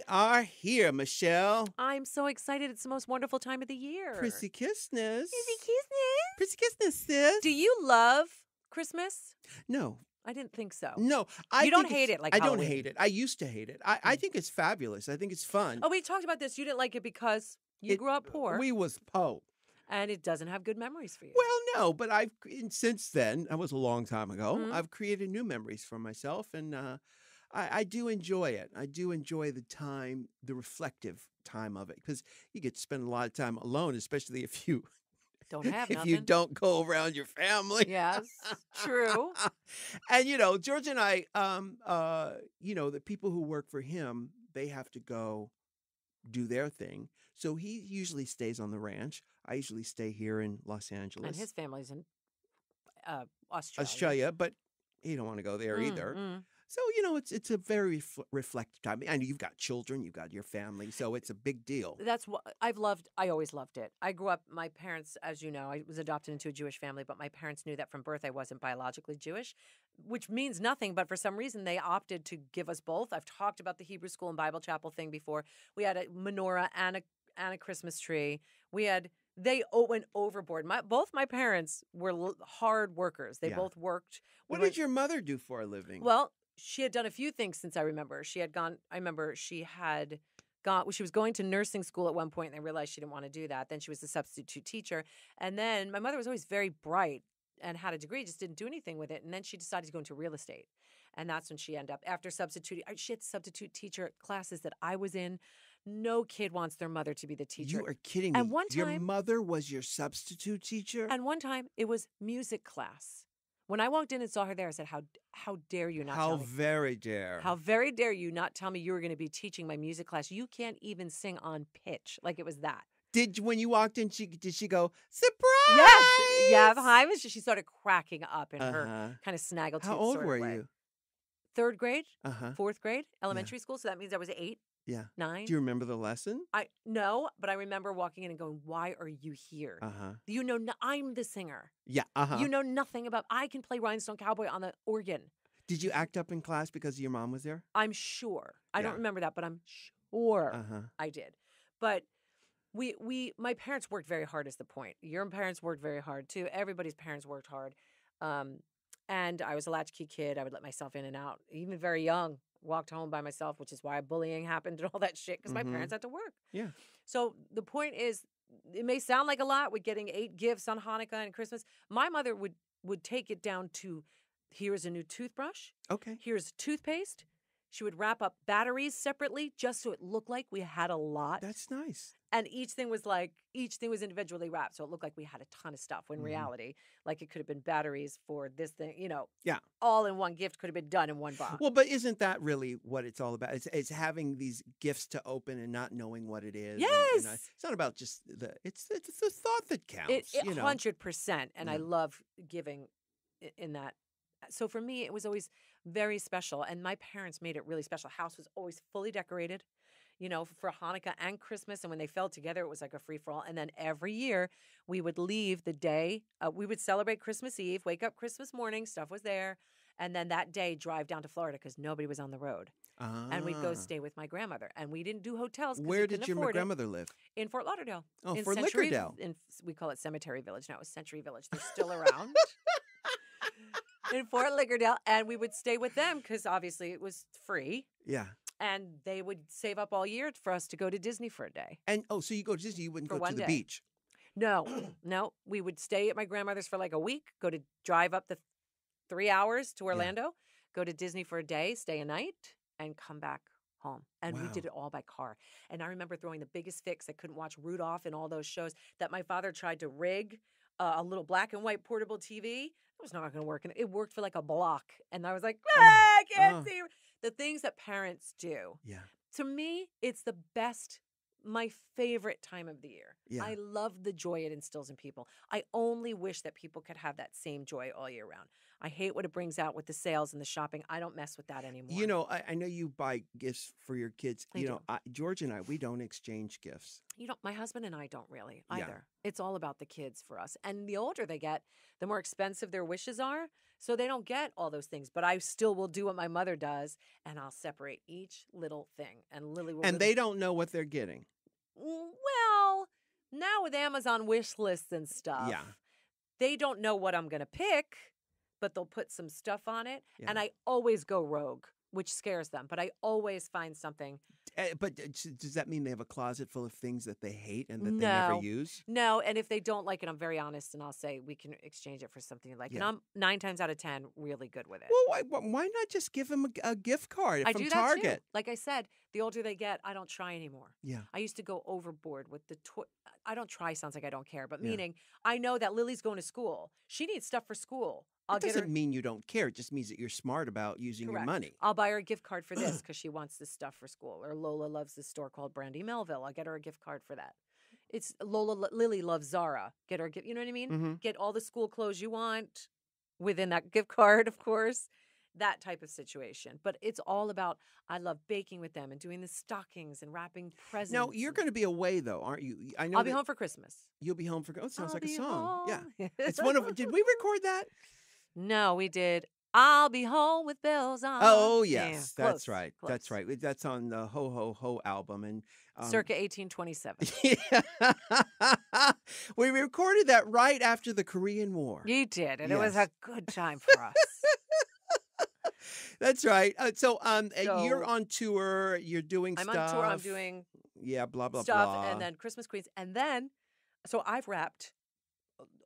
are here, Michelle. I'm so excited. It's the most wonderful time of the year. Prissy Kissness. Prissy Kissness. Prissy Kissness, sis. Do you love Christmas? No. I didn't think so. No. You don't hate it like I Halloween. don't hate it. I used to hate it. I think it's fabulous. I think it's fun. Oh, we talked about this. You didn't like it because you grew up poor. We was po. And it doesn't have good memories for you. Well, no, but since then, that was a long time ago, Mhm. I've created new memories for myself, and I do enjoy it. I do enjoy the time, the reflective time of it, because you get to spend a lot of time alone, especially if you Don't have if nothing. you don't go around your family. Yes, true. And George and I, the people who work for him, they have to go do their thing. So he usually stays on the ranch. I usually stay here in Los Angeles. And his family's in Australia. Australia, but he don't want to go there either. Mm. So, it's a very reflective time. And you've got children, you've got your family, so it's a big deal. That's what I always loved it. I grew up, my parents, as you know, I was adopted into a Jewish family, but my parents knew that from birth I wasn't biologically Jewish, which means nothing, but for some reason they opted to give us both. I've talked about the Hebrew school and Bible chapel thing before. We had a menorah and a Christmas tree. They went overboard. Both my parents were hard workers. They both worked. What did your mother do for a living? Well, she had done a few things since I remember. She was going to nursing school at one point, and I realized she didn't want to do that. Then she was a substitute teacher. And then my mother was always very bright and had a degree, just didn't do anything with it. And then she decided to go into real estate. And that's when she ended up, after she had substitute teacher classes that I was in. No kid wants their mother to be the teacher. You are kidding me. And one time, your mother was your substitute teacher? And one time, it was music class. When I walked in and saw her there, I said, how dare you not tell me? How very dare. How very dare you not tell me you were going to be teaching my music class? You can't even sing on pitch. Like it was that. When you walked in, did she go, surprise? Yes. Yeah. Hi, Miss. She started cracking up in her kind of snaggletooth How old sort of were way. you? Third grade, Uh-huh. fourth grade, elementary school. So that means I was 8, Yeah. 9. Do you remember the lesson? No, but I remember walking in and going, why are you here? Uh-huh. I'm the singer. Yeah, uh-huh. You know nothing about, I can play Rhinestone Cowboy on the organ. Did you act up in class because your mom was there? I'm sure. I don't Yeah. remember that, but I'm sure Uh-huh. I did. But my parents worked very hard is the point. Your parents worked very hard too. Everybody's parents worked hard. And I was a latchkey kid. I would let myself in and out, even very young. Walked home by myself, which is why bullying happened and all that shit, because my parents had to work. Yeah. So the point is, it may sound like a lot with getting 8 gifts on Hanukkah and Christmas. My mother would take it down to, here's a new toothbrush. Okay. Here's toothpaste. She would wrap up batteries separately just so it looked like we had a lot. That's nice. And each thing was individually wrapped. So it looked like we had a ton of stuff when reality, like it could have been batteries for this thing, Yeah. all in one gift could have been done in one box. Well, but isn't that really what it's all about? It's having these gifts to open and not knowing what it is. Yes. And, it's not about just it's the thought that counts. 100%. And I Yeah. love giving in that. So for me, it was always very special. And my parents made it really special. House was always fully decorated, for Hanukkah and Christmas. And when they fell together, it was like a free-for-all. And then every year, we would leave the day. We would celebrate Christmas Eve, wake up Christmas morning, stuff was there. And then that day, drive down to Florida because nobody was on the road. And we'd go stay with my grandmother. And we didn't do hotels. Where did your grandmother live? In Fort Lauderdale. Oh, in Fort Century, Lauderdale. We call it Cemetery Village. Now it's Century Village. They're still around. In Fort Lauderdale. And we would stay with them because obviously it was free. Yeah. And they would save up all year for us to go to Disney for a day. And so you go to Disney, you wouldn't For go to the one day. beach. No. We would stay at my grandmother's for like a week, drive up the 3 hours to Orlando, go to Disney for a day, stay a night, and come back home. And we did it all by car. And I remember throwing the biggest fix. I couldn't watch Rudolph and all those shows that my father tried to rig a little black and white portable TV. It was not going to work. And it worked for like a block. And I was like, I can't see. The things that parents do. Yeah. To me, it's the best, my favorite time of the year. Yeah. I love the joy it instills in people. I only wish that people could have that same joy all year round. I hate what it brings out with the sales and the shopping. I don't mess with that anymore. I know you buy gifts for your kids. I do. George and I, we don't exchange gifts. My husband and I don't really either. It's all about the kids for us. And the older they get, the more expensive their wishes are. So they don't get all those things. But I still will do what my mother does, and I'll separate each little thing. And Lily will And they don't know what they're getting. Well, now with Amazon wish lists and stuff, Yeah. they don't know what I'm going to pick, but they'll put some stuff on it. Yeah. And I always go rogue, which scares them. But I always find something. But does that mean they have a closet full of things that they hate and that they never use? No, and if they don't like it, I'm very honest, and I'll say we can exchange it for something you like. Yeah. And I'm 9 times out of 10 really good with it. Well, why not just give them a gift card I from do that Target? too. Like I said, the older they get, I don't try anymore. Yeah. I used to go overboard with the toy. I don't try sounds like I don't care, but Yeah. meaning I know that Lily's going to school. She needs stuff for school. It doesn't mean you don't care. It just means that you're smart about using your money. I'll buy her a gift card for this because she wants this stuff for school. Or Lola loves this store called Brandy Melville. I'll get her a gift card for that. It's Lily loves Zara. Get her a gift. You know what I mean? Mm-hmm. Get all the school clothes you want within that gift card, of course. That type of situation. But it's all about, I love baking with them and doing the stockings and wrapping presents. Now, you're going to be away, though, aren't you? I know I'll be home for Christmas. You'll be home for... Oh, it sounds like a song. Home. Yeah. It's one of... Did we record that? No, we did. I'll be home with bells on. Oh, yes. Yeah, That's close, right. close. That's right. That's on the Ho Ho Ho album. And Circa 1827. Yeah. We recorded that right after the Korean War. You did, and it Yes. was a good time for us. That's right. So you're on tour. You're doing I'm stuff. on tour. I'm doing blah, blah, stuff, blah. and then Christmas Queens. And then, so I've wrapped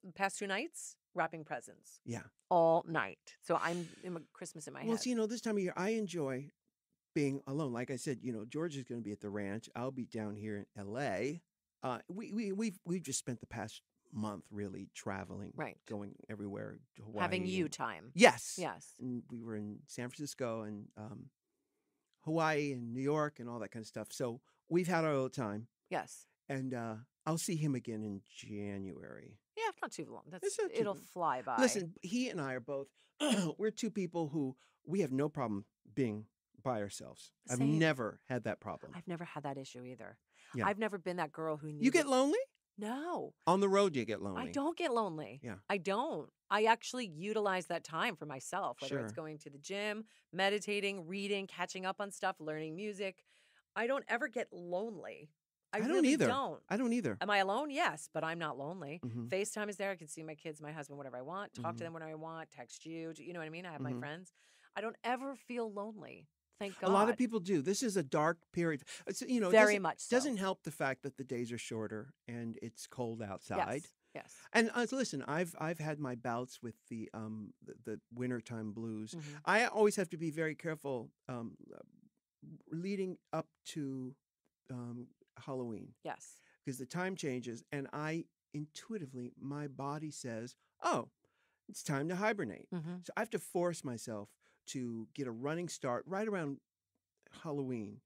the past 2 nights, wrapping presents. Yeah. All night. So I'm in Christmas in my Well, head. see, this time of year, I enjoy being alone. Like I said, George is going to be at the ranch. I'll be down here in L.A. We've just spent the past month really traveling, Right. going everywhere. To Hawaii Having you and- time. Yes. Yes. And we were in San Francisco and Hawaii and New York and all that kind of stuff. So we've had our little time. Yes. And I'll see him again in January. Yeah, it's not too long. It's not too It'll long. fly by. Listen, he and I are both, we're two people who we have no problem being by ourselves. I've Same. never had that problem. I've never had that issue either. Yeah. I've never been that girl who needed... You get lonely? No. On the road, you get lonely. I don't get lonely. Yeah. I don't. I actually utilize that time for myself, whether it's Sure. going to the gym, meditating, reading, catching up on stuff, learning music. I don't ever get lonely. I don't really either. don't. I don't either. Am I alone? Yes, but I'm not lonely. Mhm. FaceTime is there. I can see my kids, my husband, whatever I want, talk Mhm. to them whenever I want, text you. You know what I mean? I have my Mhm. friends. I don't ever feel lonely. Thank God. A lot of people do. This is a dark period. It's, it Very doesn't, much so. doesn't help the fact that the days are shorter and it's cold outside. Yes. And listen, I've had my bouts with the wintertime blues. Mhm. I always have to be very careful leading up to Halloween Yes. because the time changes, and I intuitively my body says, "Oh, it's time to hibernate." Mhm. So I have to force myself to get a running start right around Halloween,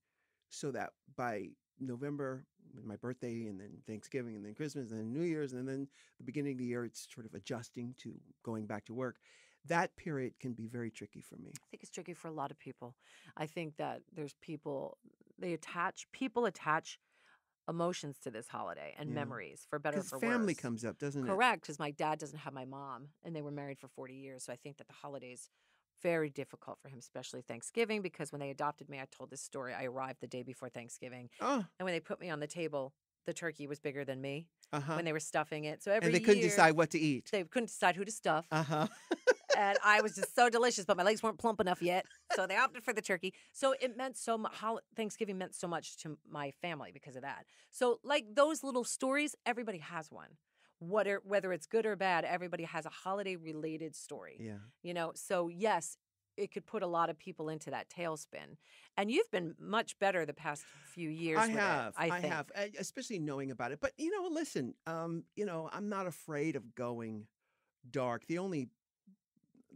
so that by November, my birthday, and then Thanksgiving, and then Christmas, and then New Year's, and then the beginning of the year, it's sort of adjusting to going back to work. That period can be very tricky for me. I think it's tricky for a lot of people. I think that there's people attach emotions to this holiday and Yeah. memories, for better or Because for family worse. comes up, doesn't it? Correct, because my dad doesn't have my mom, and they were married for 40 years. So I think that the holidays very difficult for him, especially Thanksgiving, because when they adopted me, I told this story. I arrived the day before Thanksgiving, Oh, and when they put me on the table, the turkey was bigger than me uh-huh. when they were stuffing it. So every And they couldn't year, decide what to eat. they couldn't decide who to stuff. Uh-huh. And I was just so delicious, but my legs weren't plump enough yet. So they opted for the turkey. So it meant so much. Thanksgiving meant so much to my family because of that. So, like those little stories, everybody has one. Whether it's good or bad, everybody has a holiday-related story. Yeah. So yes, it could put a lot of people into that tailspin. And you've been much better the past few years. I with have. It, I think. have, especially knowing about it. But listen, I'm not afraid of going dark.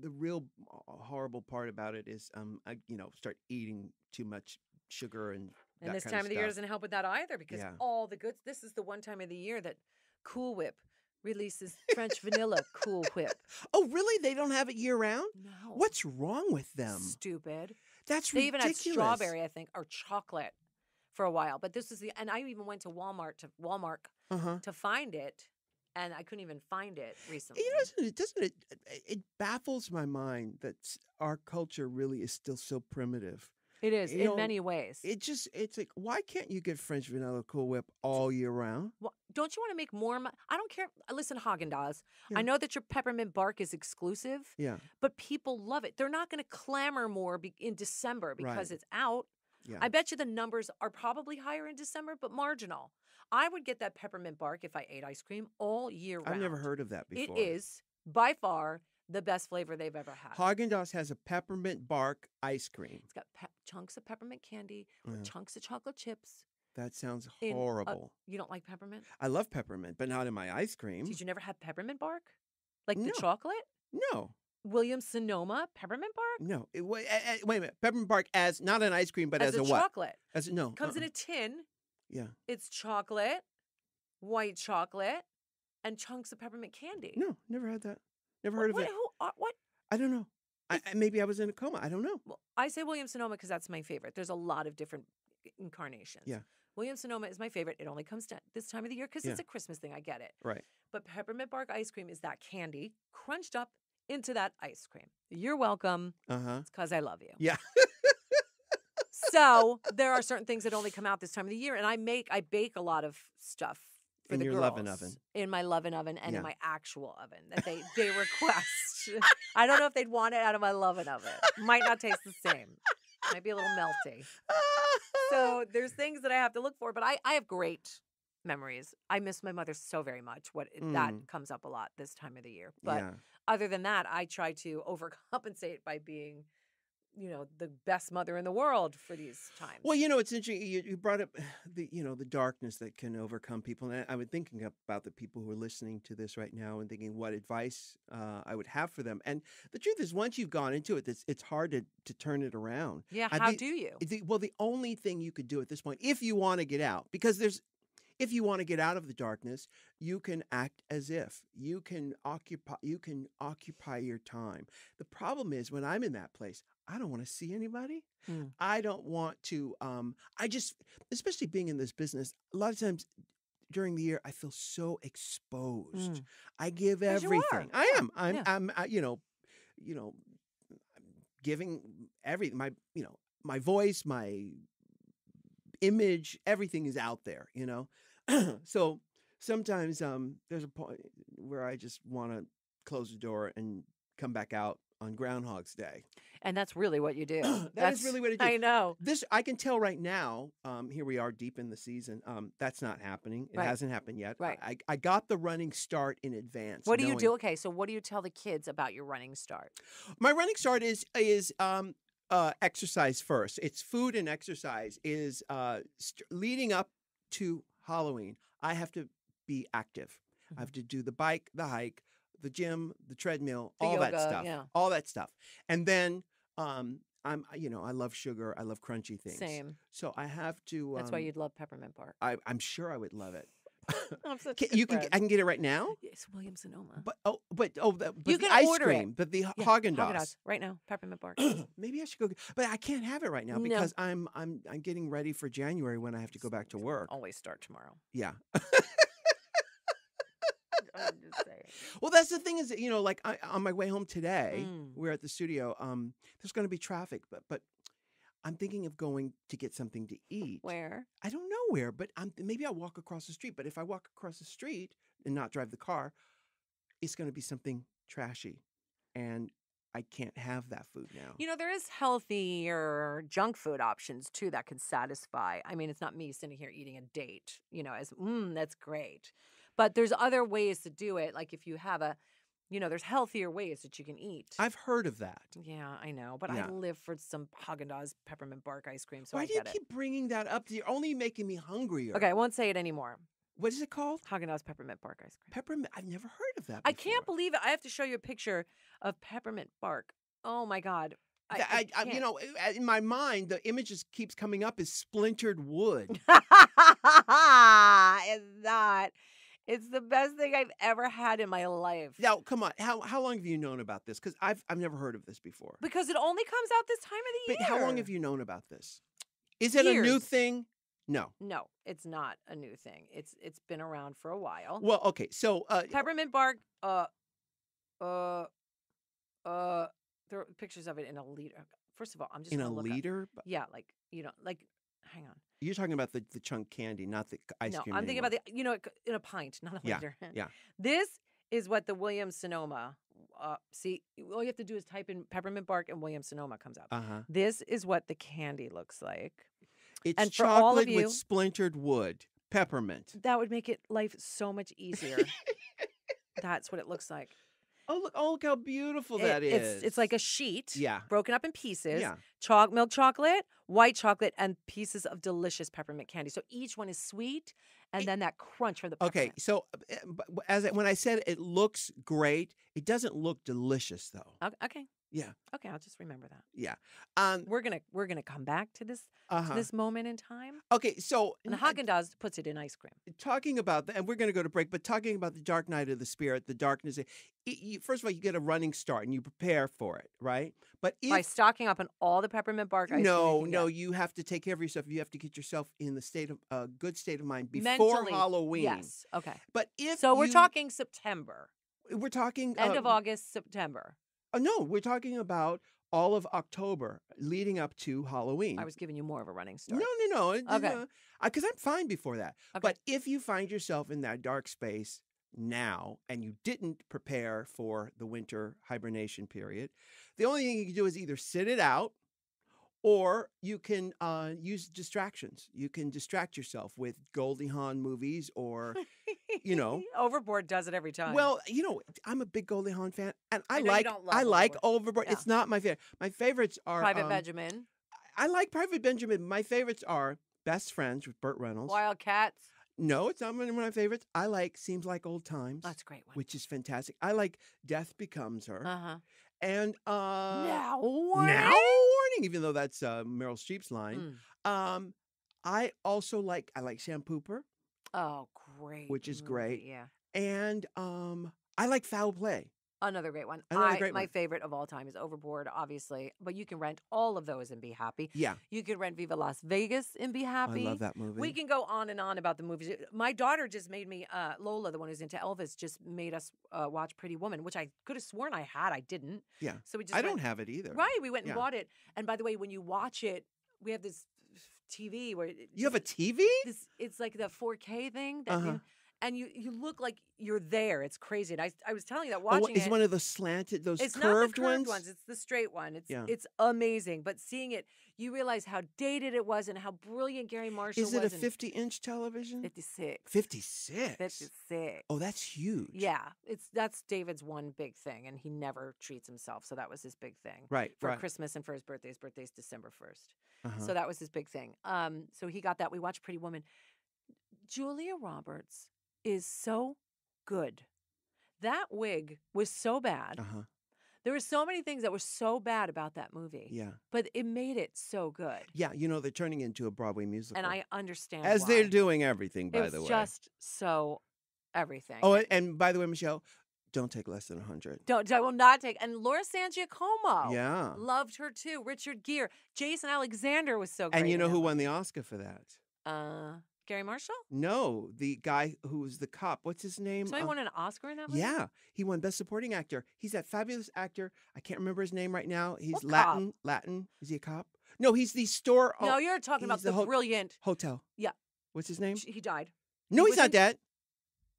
The real horrible part about it is, I start eating too much sugar and And that this kind time of the year stuff. doesn't help with that either because Yeah. all the goods. This is the one time of the year that Cool Whip releases French vanilla Cool Whip. Oh, really? They don't have it year round? No. What's wrong with them? Stupid. That's They even ridiculous. had strawberry, I think, or chocolate for a while. But this was and I even went to Walmart Uh-huh. to find it. and I couldn't even find it recently. You know, it baffles my mind that our culture really is still so primitive. It is You in know, many ways. it's like, why can't you get French vanilla Cool Whip all year round? Well, don't you want to make more? I don't care. Listen, Haagen-Dazs. Yeah. I know that your peppermint bark is exclusive, Yeah, but people love it. They're not going to clamor more in December because Right. it's out. yeah. I bet you the numbers are probably higher in December, but marginal. I would get that peppermint bark if I ate ice cream all year round. I've never heard of that before. It is by far the best flavor they've ever had. Haagen-Dazs has a peppermint bark ice cream. It's got chunks of peppermint candy with Yeah. chunks of chocolate chips. That sounds in a- horrible. You don't like peppermint? I love peppermint, but not in my ice cream. Did you never have peppermint bark? Like No. the chocolate? No, Williams-Sonoma peppermint bark? no. Wait a minute. Peppermint bark as not an ice cream, but as a a what? chocolate. No. Comes in a tin. Yeah. It's chocolate, white chocolate, and chunks of peppermint candy. No, never had that. Never heard of it. What? I don't know. Maybe I was in a coma. I don't know. Well, I say Williams-Sonoma because that's my favorite. There's a lot of different incarnations. Yeah. Williams-Sonoma is my favorite. It only comes this time of the year because Yeah. it's a Christmas thing. I get it. Right. But peppermint bark ice cream is that candy crunched up into that ice cream. You're welcome. Uh-huh. It's because I love you. Yeah. So there are certain things that only come out this time of the year, and I bake a lot of stuff for In the your girls lovin' oven. in my lovin' oven and Yeah. in my actual oven that they request. I don't know if they'd want it out of my lovin' oven. Might not taste the same. Might be a little melty. So there's things that I have to look for, but I have great memories. I miss my mother so very much. That comes up a lot this time of the year. But Yeah. other than that, I try to overcompensate by being, the best mother in the world for these times. Well, it's interesting. You brought up the darkness that can overcome people. And I was thinking about the people who are listening to this right now and thinking what advice I would have for them. And the truth is, once you've gone into it, it's hard to turn it around. Yeah, how do you? The only thing you could do at this point, if you want to get out, because if you want to get out of the darkness, you can act as if you can occupy your time. The problem is when I'm in that place, I don't want to see anybody. I don't want to. Especially being in this business, a lot of times during the year, I feel so exposed. I give 'Cause you are. everything. I am. Yeah. I'm. Giving everything. My voice, my image, everything is out there. So sometimes there's a point where I just want to close the door and come back out on Groundhog's Day. And that's really what you do. That's really what I do. I know. This I can tell right now. Here we are deep in the season. That's not happening. It Right. hasn't happened yet. Right. I got the running start in advance. What do you knowing- do? Okay, so what do you tell the kids about your running start? My running start is exercise first. It's food and exercise is leading up to Halloween. I have to be active. I have to do the bike, the hike, the gym, the treadmill, The all that yoga, stuff. yeah. All that stuff. And then I love sugar. I love crunchy things. Same. So I have to. That's why you'd love peppermint bark. I'm sure I would love it. I'm such Can, a you can. friend. I can get it right now. It's Williams-Sonoma. But You the can ice order cream, it. but the Yeah, Haagen-Dazs. Haagen-Dazs, right now, peppermint bark. Maybe I should go. But I can't have it right now No. because I'm getting ready for January when I have to go back to work. Always start tomorrow. Yeah. I'm just saying. Well, that's the thing is that, like on my way home today, Mm. we're at the studio. There's going to be traffic, but I'm thinking of going to get something to eat. Where? I don't know where, but maybe I'll walk across the street. But if I walk across the street and not drive the car, it's going to be something trashy, and I can't have that food now. There is healthier junk food options too that can satisfy. I mean, it's not me sitting here eating a date, that's great. But there's other ways to do it. Like if you have there's healthier ways that you can eat. I've heard of that. Yeah, I know. But Yeah. I live for some Haagen-Dazs peppermint bark ice cream, so Why I do you get it. keep bringing that up? You're only making me hungrier. Okay, I won't say it anymore. What is it called? Haagen-Dazs peppermint bark ice cream. Peppermint. I've never heard of that. I can't before. believe it. I have to show you a picture of peppermint bark. Oh my God. I can't. in my mind, the image just keeps coming up as splintered wood. It's the best thing I've ever had in my life. Now, come on. How long have you known about this? Because I've never heard of this before. Because it only comes out this time of the But year. how long have you known about this? Is it a new Years. thing No. No, it's not a new thing. It's been around for a while. Well, okay. So, Peppermint bark. Uh, there are pictures of it in a liter. First of all, I'm just in a gonna look up. liter, Yeah, like like. Hang on. you're talking about the chunk candy, not the ice No, cream I'm thinking anymore. about in a pint, not a Yeah, liter. yeah. This is what the Williams Sonoma. See, all you have to do is type in peppermint bark and Williams Sonoma comes up. Uh-huh. This is what the candy looks like. It's And for all of chocolate you, with splintered wood, peppermint. that would make life so much easier. That's what it looks like. Oh, look how beautiful that is. It's like a sheet, Yeah. broken up in pieces. Yeah. Milk chocolate, white chocolate, and pieces of delicious peppermint candy. So each one is sweet, and then that crunch from the peppermint. Okay, so when I said it looks great, it doesn't look delicious though. Okay. Yeah. Okay, I'll just remember that. Yeah. We're gonna come back to this to this moment in time. Okay, so And Haagen-Dazs puts it in ice cream. talking about that, and we're going to go to break, but talking about the dark night of the spirit, the darkness. First of all, you get a running start and you prepare for it, right? But By stocking up on all the peppermint bark ice cream. No, you have to take care of yourself. You have to get yourself in the state of good state of mind before Mentally, Halloween. Yes. Okay. But we're talking September. We're talking End of August, September. No, we're talking about all of October leading up to Halloween. I was giving you more of a running start. No. Okay. Because I'm fine before that. Okay. But if you find yourself in that dark space now and you didn't prepare for the winter hibernation period, the only thing you can do is either sit it out or you can use distractions. You can distract yourself with Goldie Hawn movies or, Overboard does it every time. Well, I'm a big Goldie Hawn fan, and I know you don't love like Overboard. Overboard. Yeah. It's not my favorite. My favorites are Private Benjamin, I like Private Benjamin. My favorites are Best Friends with Burt Reynolds. Wildcats. No, it's not one of my favorites. I like Seems Like Old Times. That's a great one. Which is fantastic. I like Death Becomes Her. Uh-huh. And Now warning. Now Warning, even though that's Meryl Streep's line. I also like Shampooper. Oh, great. Which is movie, great. Yeah. And I like Foul Play. Another great one. Great my one. favorite of all time is Overboard, obviously. But you can rent all of those and be happy. Yeah. You can rent Viva Las Vegas and be happy. I love that movie. We can go on and on about the movies. My daughter just made me, Lola, the one who's into Elvis, just made us watch Pretty Woman, which I could have sworn I had. I didn't. Yeah. So we just I don't have it either. Right. We went and bought it. And by the way, when you watch it, we have this TV where You have a TV? it's like the 4K thing that and you look like you're there. It's crazy. And I was telling you that watching it's it. one of those slanted, those It's curved not the curved ones? It's the straight one. Yeah. It's amazing. But seeing it, you realize how dated it was and how brilliant Gary Marshall was. Is it a 50-inch television? 56. 56? 56. Oh, that's huge. Yeah, that's David's one big thing, and he never treats himself. So that was his big thing. Right, For right. Christmas and for his birthday. His birthday's December 1st. Uh-huh. So that was his big thing. So he got that. We watched Pretty Woman. Julia Roberts is so good. That wig was so bad. Uh-huh. There were so many things that were so bad about that movie. Yeah. But it made it so good. Yeah, they're turning into a Broadway musical. And I understand As why. they're doing everything, by It the was way. just so everything. Oh, and by the way, Michelle, don't take less than 100. I will not take. And Laura San Giacomo. Yeah. Loved her too. Richard Gere. Jason Alexander was so great. And you know in who that won the Oscar for that? Gary Marshall? No, the guy who was the cop. What's his name? Somebody won an Oscar in that movie? Yeah, he won Best Supporting Actor. He's that fabulous actor. I can't remember his name right now. He's What Latin. cop? Latin. Is he a cop? No, he's the store. No, you're talking about he's the brilliant. hotel. Yeah. What's his name? He died. No, he he's was not in- dead.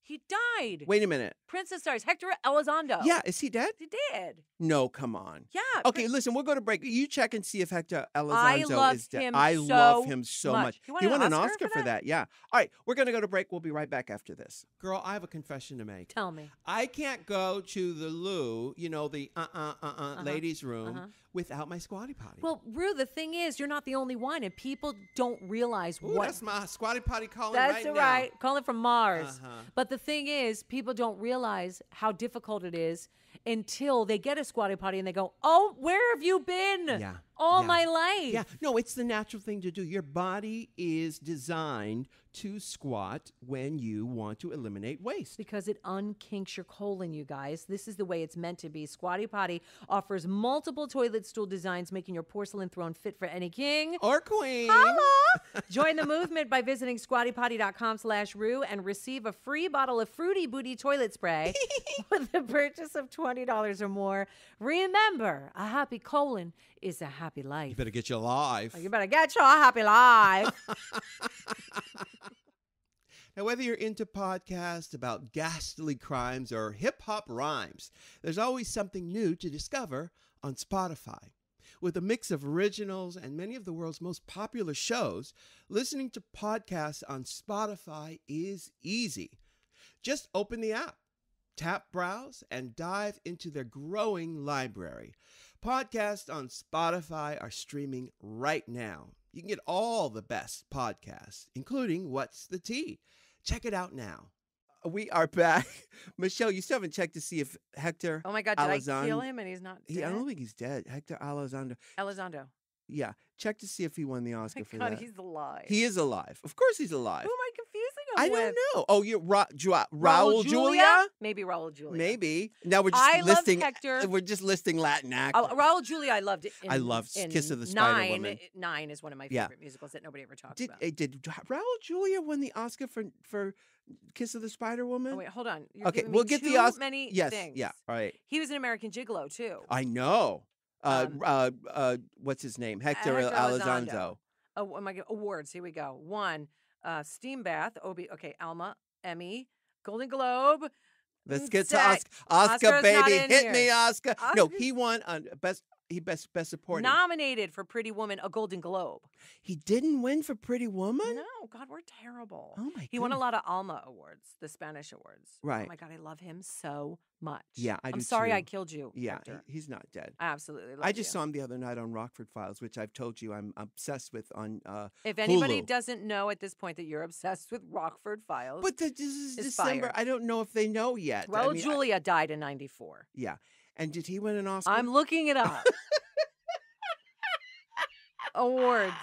He died. Wait a minute. Princess Stars. Hector Elizondo. Yeah, is he dead? He did. No, come on. Yeah. Okay, listen, we'll go to break. You check and see if Hector I Elizondo love is dead. him I so love him so much. much. He won an an Oscar Oscar for for that. Yeah. All right, we're going to go to break. We'll be right back after this. Girl, I have a confession to make. Tell me. I can't go to the loo, the ladies' room, without my squatty potty. Well, Rue, the thing is, you're not the only one, and people don't realize Ooh, what. that's my squatty potty calling That's right right. Calling from Mars. Uh-huh. But the thing is, people don't realize how difficult it is until they get a squatty potty and they go, "Oh, where have you been? Yeah. all Yeah. my life. Yeah, no, it's the natural thing to do. Your body is designed to squat when you want to eliminate waste. Because it unkinks your colon, you guys. This is the way it's meant to be. Squatty Potty offers multiple toilet stool designs, making your porcelain throne fit for any king Or queen. Holla! Join the movement by visiting squattypotty.com/Rue and receive a free bottle of Fruity Booty toilet spray with the purchase of $20 or more. Remember, a happy colon is a happy life. You better get your life. You better get your happy life. Now, whether you're into podcasts about ghastly crimes or hip-hop rhymes, there's always something new to discover on Spotify. With a mix of originals and many of the world's most popular shows, listening to podcasts on Spotify is easy. Just open the app, tap Browse, and dive into their growing library. Podcasts on Spotify are streaming right now. You can get all the best podcasts, including What's the Tea? Check it out now. We are back. Michelle, you still haven't checked to see if Hector Oh my God, did I Elizondo- kill him and he's not dead? I don't think he's dead. Hector Elizondo. Elizondo. Yeah, check to see if he won the Oscar My for God, that. he's alive. He is alive. Of course he's alive. Who am I confusing him I with? don't know. Oh, you're Raul Julia? Maybe Raul Julia. Maybe. Now we're just I love listing Hector. We're just listing Latin actors. Raul Julia, I loved it. I loved Kiss of the Spider Woman. Nine is one of my Yeah. favorite musicals that nobody ever talks Did about. did Raul Julia win the Oscar for Kiss of the Spider Woman? Oh, wait, hold on. You're Okay, giving me we'll get the too Oscar. many Yes, things. yeah, all right. He was an American Gigolo, too. I know. What's his name? Hector Hector Elizondo. Elizondo. Oh my God. Awards. Here we go. One, Steam Bath. Okay, Alma, Emmy, Golden Globe. Let's get to Sec. Oscar, Oscar's not baby. in Hit here. me, Oscar. No, Oscar's- he won on best supporting. Nominated for Pretty Woman, a Golden Globe. He didn't win for Pretty Woman? No, God, we're terrible. Oh my He won a goodness. lot of Alma awards, the Spanish awards. Right. Oh my God, I love him so much. Yeah, I I'm do sorry too. I killed you. Yeah, Hector. he's not dead. I absolutely love I just you. saw him the other night on Rockford Files, which I've told you I'm obsessed with on If anybody Hulu. doesn't know at this point that you're obsessed with Rockford Files, But this is is December. fired. I don't know if they know yet. I Raul mean, Julia died in 94. yeah. And did he win an Oscar? I'm looking it up. Awards.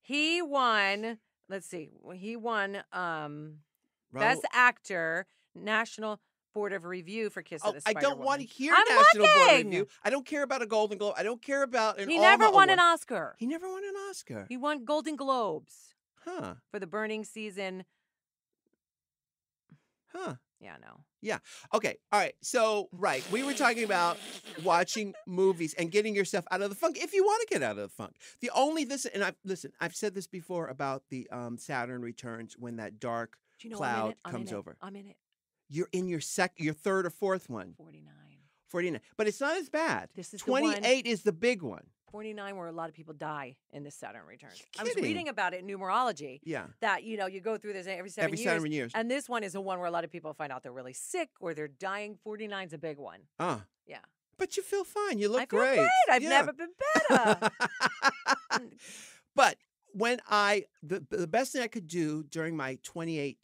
He won, let's see, he won Raul- Best Actor, National Board of Review for Kiss Oh, of the I Spider don't want Woman. to hear I'm National Board looking! Review. I don't care about a Golden Globe. I don't care about an He never Alma won an Award. Oscar. He never won an Oscar. He won Golden Globes Huh. for the Burning season. Huh. Yeah, no. Okay. All right. So, right. We were talking about watching movies and getting yourself out of the funk if you want to get out of the funk. The only this, and I've said this before about the Saturn Returns when that dark Do you know cloud I'm comes in it. over. I'm in it. You're in your third or fourth one. 49. 49. But it's not as bad. This is the one- 28 is the big one. 49 where a lot of people die in the Saturn Returns. You're I was kidding. reading about it in numerology Yeah. that, you go through this every 7 Every years. 7 years. And this one is the one where a lot of people find out they're really sick or they're dying. 49's a big one. Yeah. But you feel fine. You look I feel great. great. I've Yeah. never been better. But when the best thing I could do during my 28,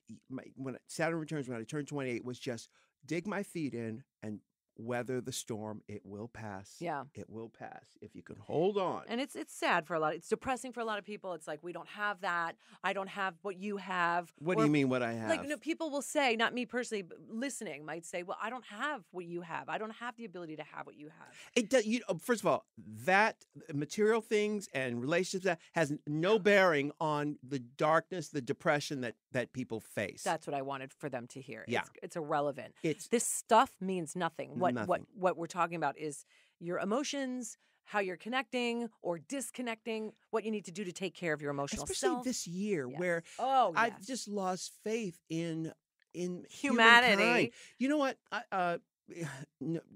when Saturn Returns, when I turned 28, was just dig my feet in and weather the storm. It will pass. Yeah. It will pass if you can hold on. And it's sad for a lot. It's depressing for a lot of people. It's like, we don't have that. I don't have what you have. What do Or, you mean what I have? Like, people will say, not me personally, but listening might say, well, I don't have what you have. I don't have the ability to have what you have. It does. First of all, that material things and relationships that has no bearing on the darkness, the depression that people face. That's what I wanted for them to hear. Yeah. It's irrelevant. It's This stuff means nothing. Nothing. What we're talking about is your emotions, how you're connecting or disconnecting, what you need to do to take care of your emotional especially self. this year Yes. where Oh, I've yes. just lost faith in Humanity. humankind. You know what?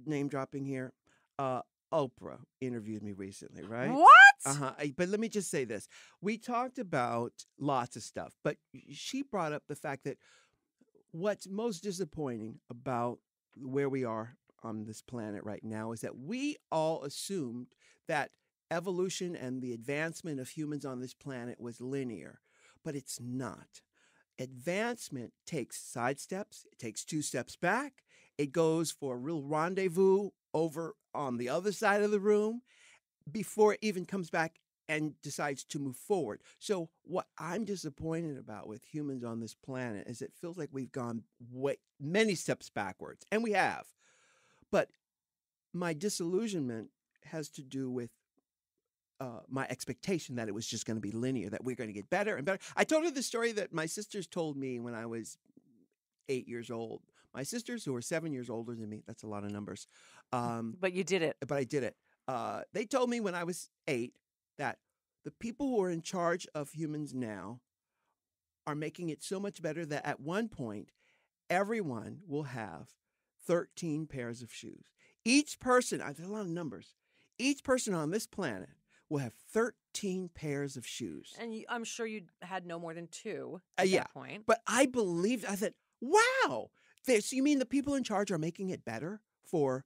Name dropping here. Oprah interviewed me recently, right? What? But let me just say this. We talked about lots of stuff, but she brought up the fact that what's most disappointing about where we are on this planet right now is that we all assumed that evolution and the advancement of humans on this planet was linear, but it's not. Advancement takes side steps. It takes 2 steps back. It goes for a real rendezvous over on the other side of the room. before it even comes back and decides to move forward. So what I'm disappointed about with humans on this planet is it feels like we've gone many steps backwards, and we have. But my disillusionment has to do with my expectation that it was just going to be linear, that we're going to get better and better. I told her the story that my sisters told me when I was 8 years old. My sisters, who are 7 years older than me, that's a lot of numbers. But you did it. But I did it. They told me when I was 8 that the people who are in charge of humans now are making it so much better that at one point, everyone will have 13 pairs of shoes. Each person, there's a lot of numbers, each person on this planet will have 13 pairs of shoes. And I'm sure you had no more than 2 yeah. that point. But I said, wow. So you mean the people in charge are making it better for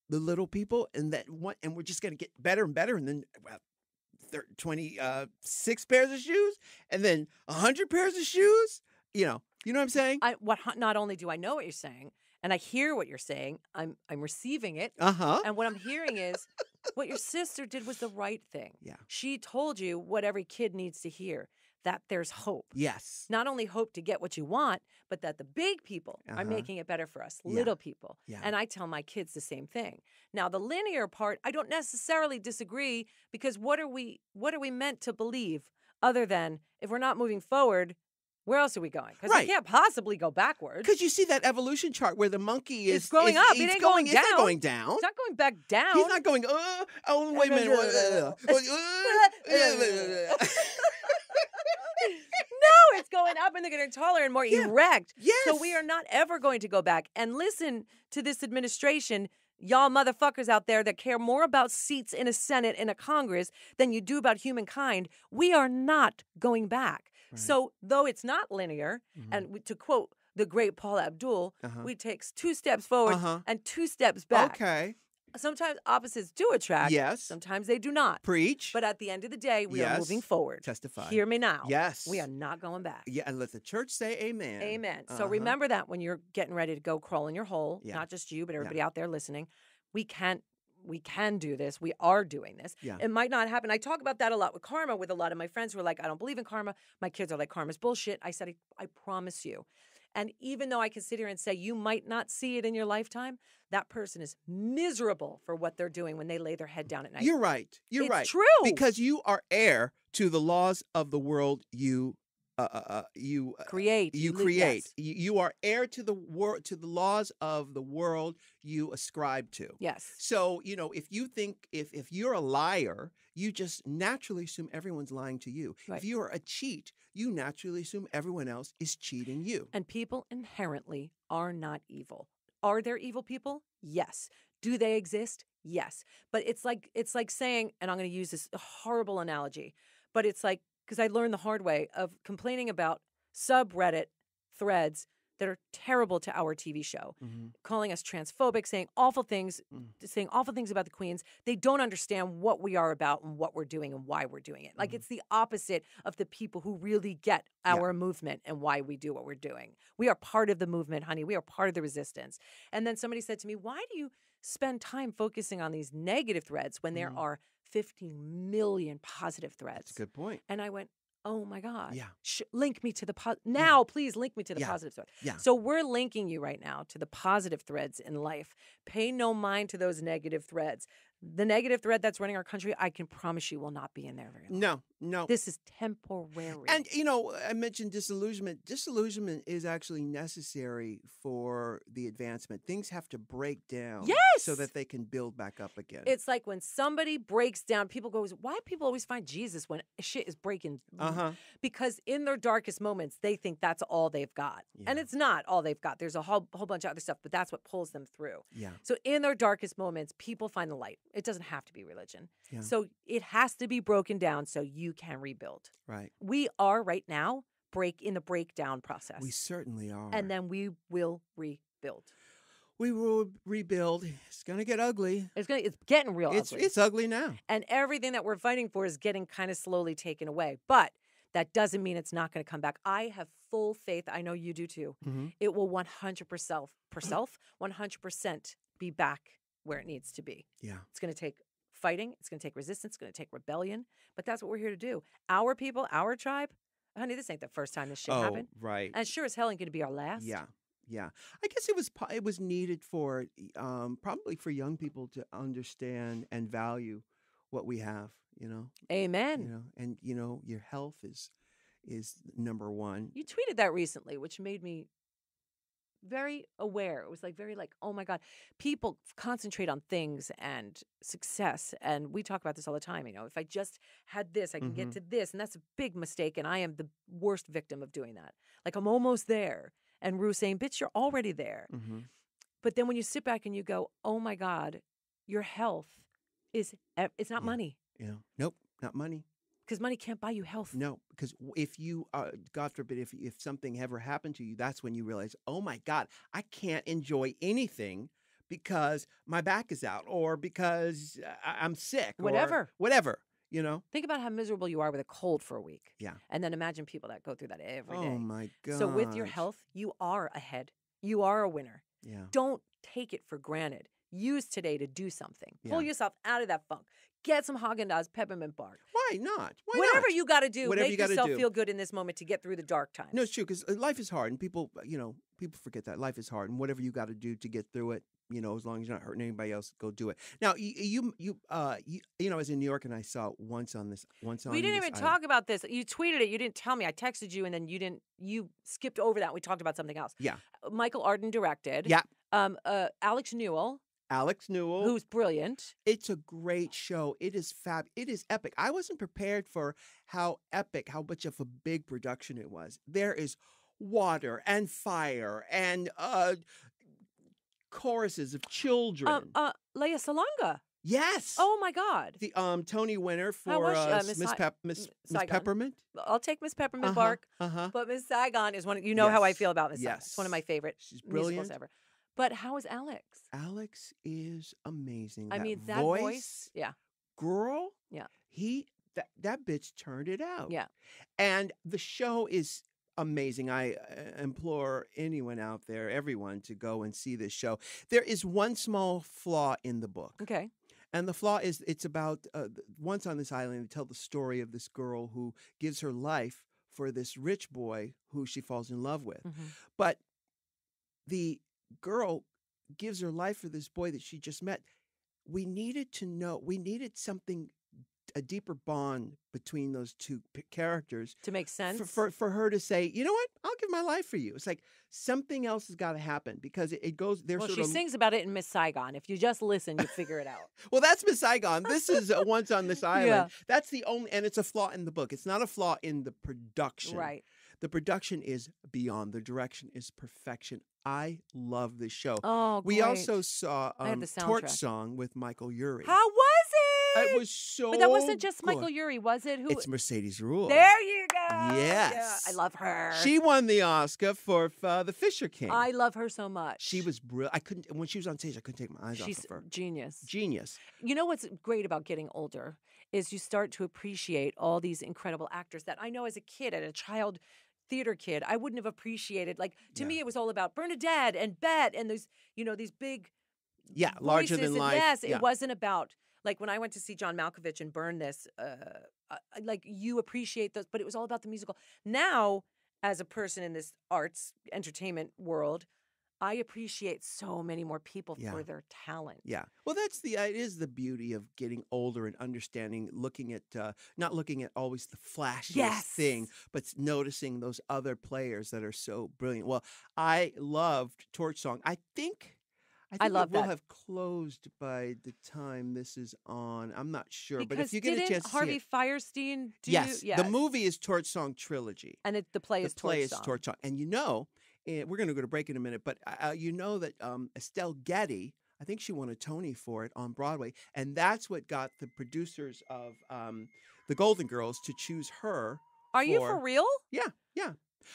the little people, and we're just going to get better and better, and then 26 pairs of shoes, and then 100 pairs of shoes? You know what I'm saying? Not only do I know what you're saying, and I hear what you're saying, I'm receiving it. Uh-huh. And what I'm hearing is what your sister did was the right thing. Yeah. She told you what every kid needs to hear, that there's hope. Yes. Not only hope to get what you want, but that the big people are making it better for us, little people. Yeah. And I tell my kids the same thing. Now, the linear part, I don't necessarily disagree, because what are we meant to believe other than if we're not moving forward, where else are we going? Because we can't possibly go backwards. Because you see that evolution chart where the monkey is growing up. It ain't going down. It's not going down. It's not going back down. He's not going, wait a minute. No, it's going up, and they're getting taller and more erect. Yes. So we are not ever going to go back. And listen to this administration, y'all motherfuckers out there that care more about seats in a Senate and a Congress than you do about humankind. We are not going back. Right. So though it's not linear, and to quote the great Paul Abdul, we take 2 steps forward and 2 steps back. Okay. Sometimes opposites do attract. Yes. Sometimes they do not. Preach. But at the end of the day, we are moving forward. Testify. Hear me now. Yes. We are not going back. Yeah, and let the church say amen. Amen. So remember that when you're getting ready to go crawl in your hole, not just you, but everybody out there listening, we can do this. We are doing this. Yeah. It might not happen. I talk about that a lot with karma with a lot of my friends who are like, I don't believe in karma. My kids are like, karma's bullshit. I said, I promise you. And even though I can sit here and say you might not see it in your lifetime, that person is miserable for what they're doing when they lay their head down at night. You're right. You're right. It's true. Because you are heir to the laws of the world you create. You create. Yes. You are heir to the laws of the world you ascribe to. Yes. So, if you think if you're a liar, you just naturally assume everyone's lying to you. Right. If you are a cheat, you naturally assume everyone else is cheating you. And people inherently are not evil. Are there evil people? Yes. Do they exist? Yes. But it's like saying, and I'm going to use this horrible analogy, but it's like, because I learned the hard way of complaining about subreddit threads that are terrible to our TV show, calling us transphobic, saying awful things about the queens. They don't understand what we are about and what we're doing and why we're doing it. Like it's the opposite of the people who really get our movement and why we do what we're doing. We are part of the movement, honey. We are part of the resistance. And then somebody said to me, why do you spend time focusing on these negative threads when there are 15 million positive threads? That's a good point. And I went, oh my God. Yeah. Link me to the now, please link me to the positive thread. Yeah. So we're linking you right now to the positive threads in life. Pay no mind to those negative threads. The negative thread that's running our country, I can promise you will not be in there very long. No. This is temporary. And, I mentioned disillusionment. Disillusionment is actually necessary for the advancement. Things have to break down so that they can build back up again. It's like when somebody breaks down, people go, why do people always find Jesus when shit is breaking? Because in their darkest moments, they think that's all they've got. Yeah. And it's not all they've got. There's a whole bunch of other stuff, but that's what pulls them through. Yeah. So in their darkest moments, people find the light. It doesn't have to be religion. Yeah. So it has to be broken down so you can rebuild. Right. We are right now in the breakdown process. We certainly are. And then we will rebuild. We will rebuild. It's going to get ugly. It's getting real ugly. It's ugly now. And everything that we're fighting for is getting kind of slowly taken away. But that doesn't mean it's not going to come back. I have full faith. I know you do too. It will 100% be back where it needs to be. Yeah. It's going to take fighting. It's going to take resistance. It's going to take rebellion. But that's what we're here to do. Our people, our tribe. Honey, this ain't the first time this shit Oh, happened. right. And sure as hell ain't going to be our last. Yeah. Yeah. I guess it was needed for probably for young people to understand and value what we have, Amen. and your health is number one. You tweeted that recently, which made me very aware. It was like very like, oh my God, people concentrate on things and success. And we talk about this all the time. If I just had this, I can get to this. And that's a big mistake. And I am the worst victim of doing that. Like I'm almost there. And Ru saying, bitch, you're already there. Mm-hmm. But then when you sit back and you go, oh my God, your health it's not money. Yeah. Nope. Not money. Because money can't buy you health. No, because if you, God forbid, if something ever happened to you, that's when you realize, oh my God, I can't enjoy anything because my back is out or because I'm sick. Whatever. Whatever, Think about how miserable you are with a cold for a week. Yeah. And then imagine people that go through that every day. Oh my God. So with your health, you are ahead. You are a winner. Yeah. Don't take it for granted. Use today to do something. Pull Yeah. yourself out of that funk. Get some Haagen-Dazs peppermint bark. Why not? Why Whatever not? you got to do, Whatever make you gotta yourself do. feel good in this moment to get through the dark times. No, it's true because life is hard, and people forget that life is hard, and whatever you got to do to get through it, as long as you're not hurting anybody else, go do it. Now, you I was in New York and I saw once on. We didn't even talk about this. You tweeted it. You didn't tell me. I texted you, and then you skipped over that. We talked about something else. Yeah. Michael Arden directed. Yeah. Alex Newell, who's who's brilliant. It's a great show. It is It is epic. I wasn't prepared for how much of a big production it was. There is water and fire and choruses of children. Lea Salonga. Yes. Oh my God. The Tony winner How for was she? Miss Saigon. Peppermint. I'll take Miss Peppermint Uh-huh, Bark, uh-huh. but Miss Saigon is one. You know how I Yes, feel about Miss Saigon. yes. It's one of my favorite She's musicals brilliant. ever. But how is Alex? Alex is amazing. I That mean, that voice. Yeah. girl. Yeah. That bitch turned it out. Yeah. And the show is amazing. I implore anyone out there, everyone, to go and see this show. There is one small flaw in the book. Okay. And the flaw is it's about once on this island, they tell the story of this girl who gives her life for this rich boy who she falls in love with. Mhm. But the girl gives her life for this boy that she just met. We needed something, a deeper bond between those two characters To make sense. for her to say, you know what, I'll give my life for you. It's like something else has got to happen because it goes there. Well, sort she of, sings about it in Miss Saigon. If you just listen, you figure it out. well, that's Miss Saigon. This is Once on This Island. Yeah. That's the only, and it's a flaw in the book. It's not a flaw in the production. Right. The production is beyond. The direction is perfection. I love this show. Oh, We great. also saw I had the Torch soundtrack. Song with Michael Urie. How was it? It was so But that wasn't just good. Michael Urie, was it? Who? It's Mercedes Ruehl. There you go. Yes. Yeah, I love her. She won the Oscar for The Fisher King. I love her so much. She was brilliant. When she was on stage, I couldn't take my eyes She's off of her. genius. Genius. You know what's great about getting older is you start to appreciate all these incredible actors that I know as a kid, as a child theater kid, I wouldn't have appreciated. Like to Yeah. me, it was all about Bernadette and Bet and those, these big Yeah, larger voices. than And life. yes, Yeah. it wasn't about like when I went to see John Malkovich and Burn This. Like you appreciate those, but it was all about the musical. Now, as a person in this arts entertainment world, I appreciate so many more people Yeah. for their talent. Yeah. Well, it is the beauty of getting older and understanding, looking at, not looking at always the flashiest Yes. thing, but noticing those other players that are so brilliant. Well, I loved Torch Song. I think love it will that. have closed by the time this is on. I'm not sure, but Because if you get a didn't chance to Harvey see it. Firestein do Yes, yes. the movie is Torch Song Trilogy. And the play The is play Torch is Song. Torch Song. And we're going to go to break in a minute, but you know that Estelle Getty, I think she won a Tony for it on Broadway, and that's what got the producers of the Golden Girls to choose her. Are you for real? Yeah.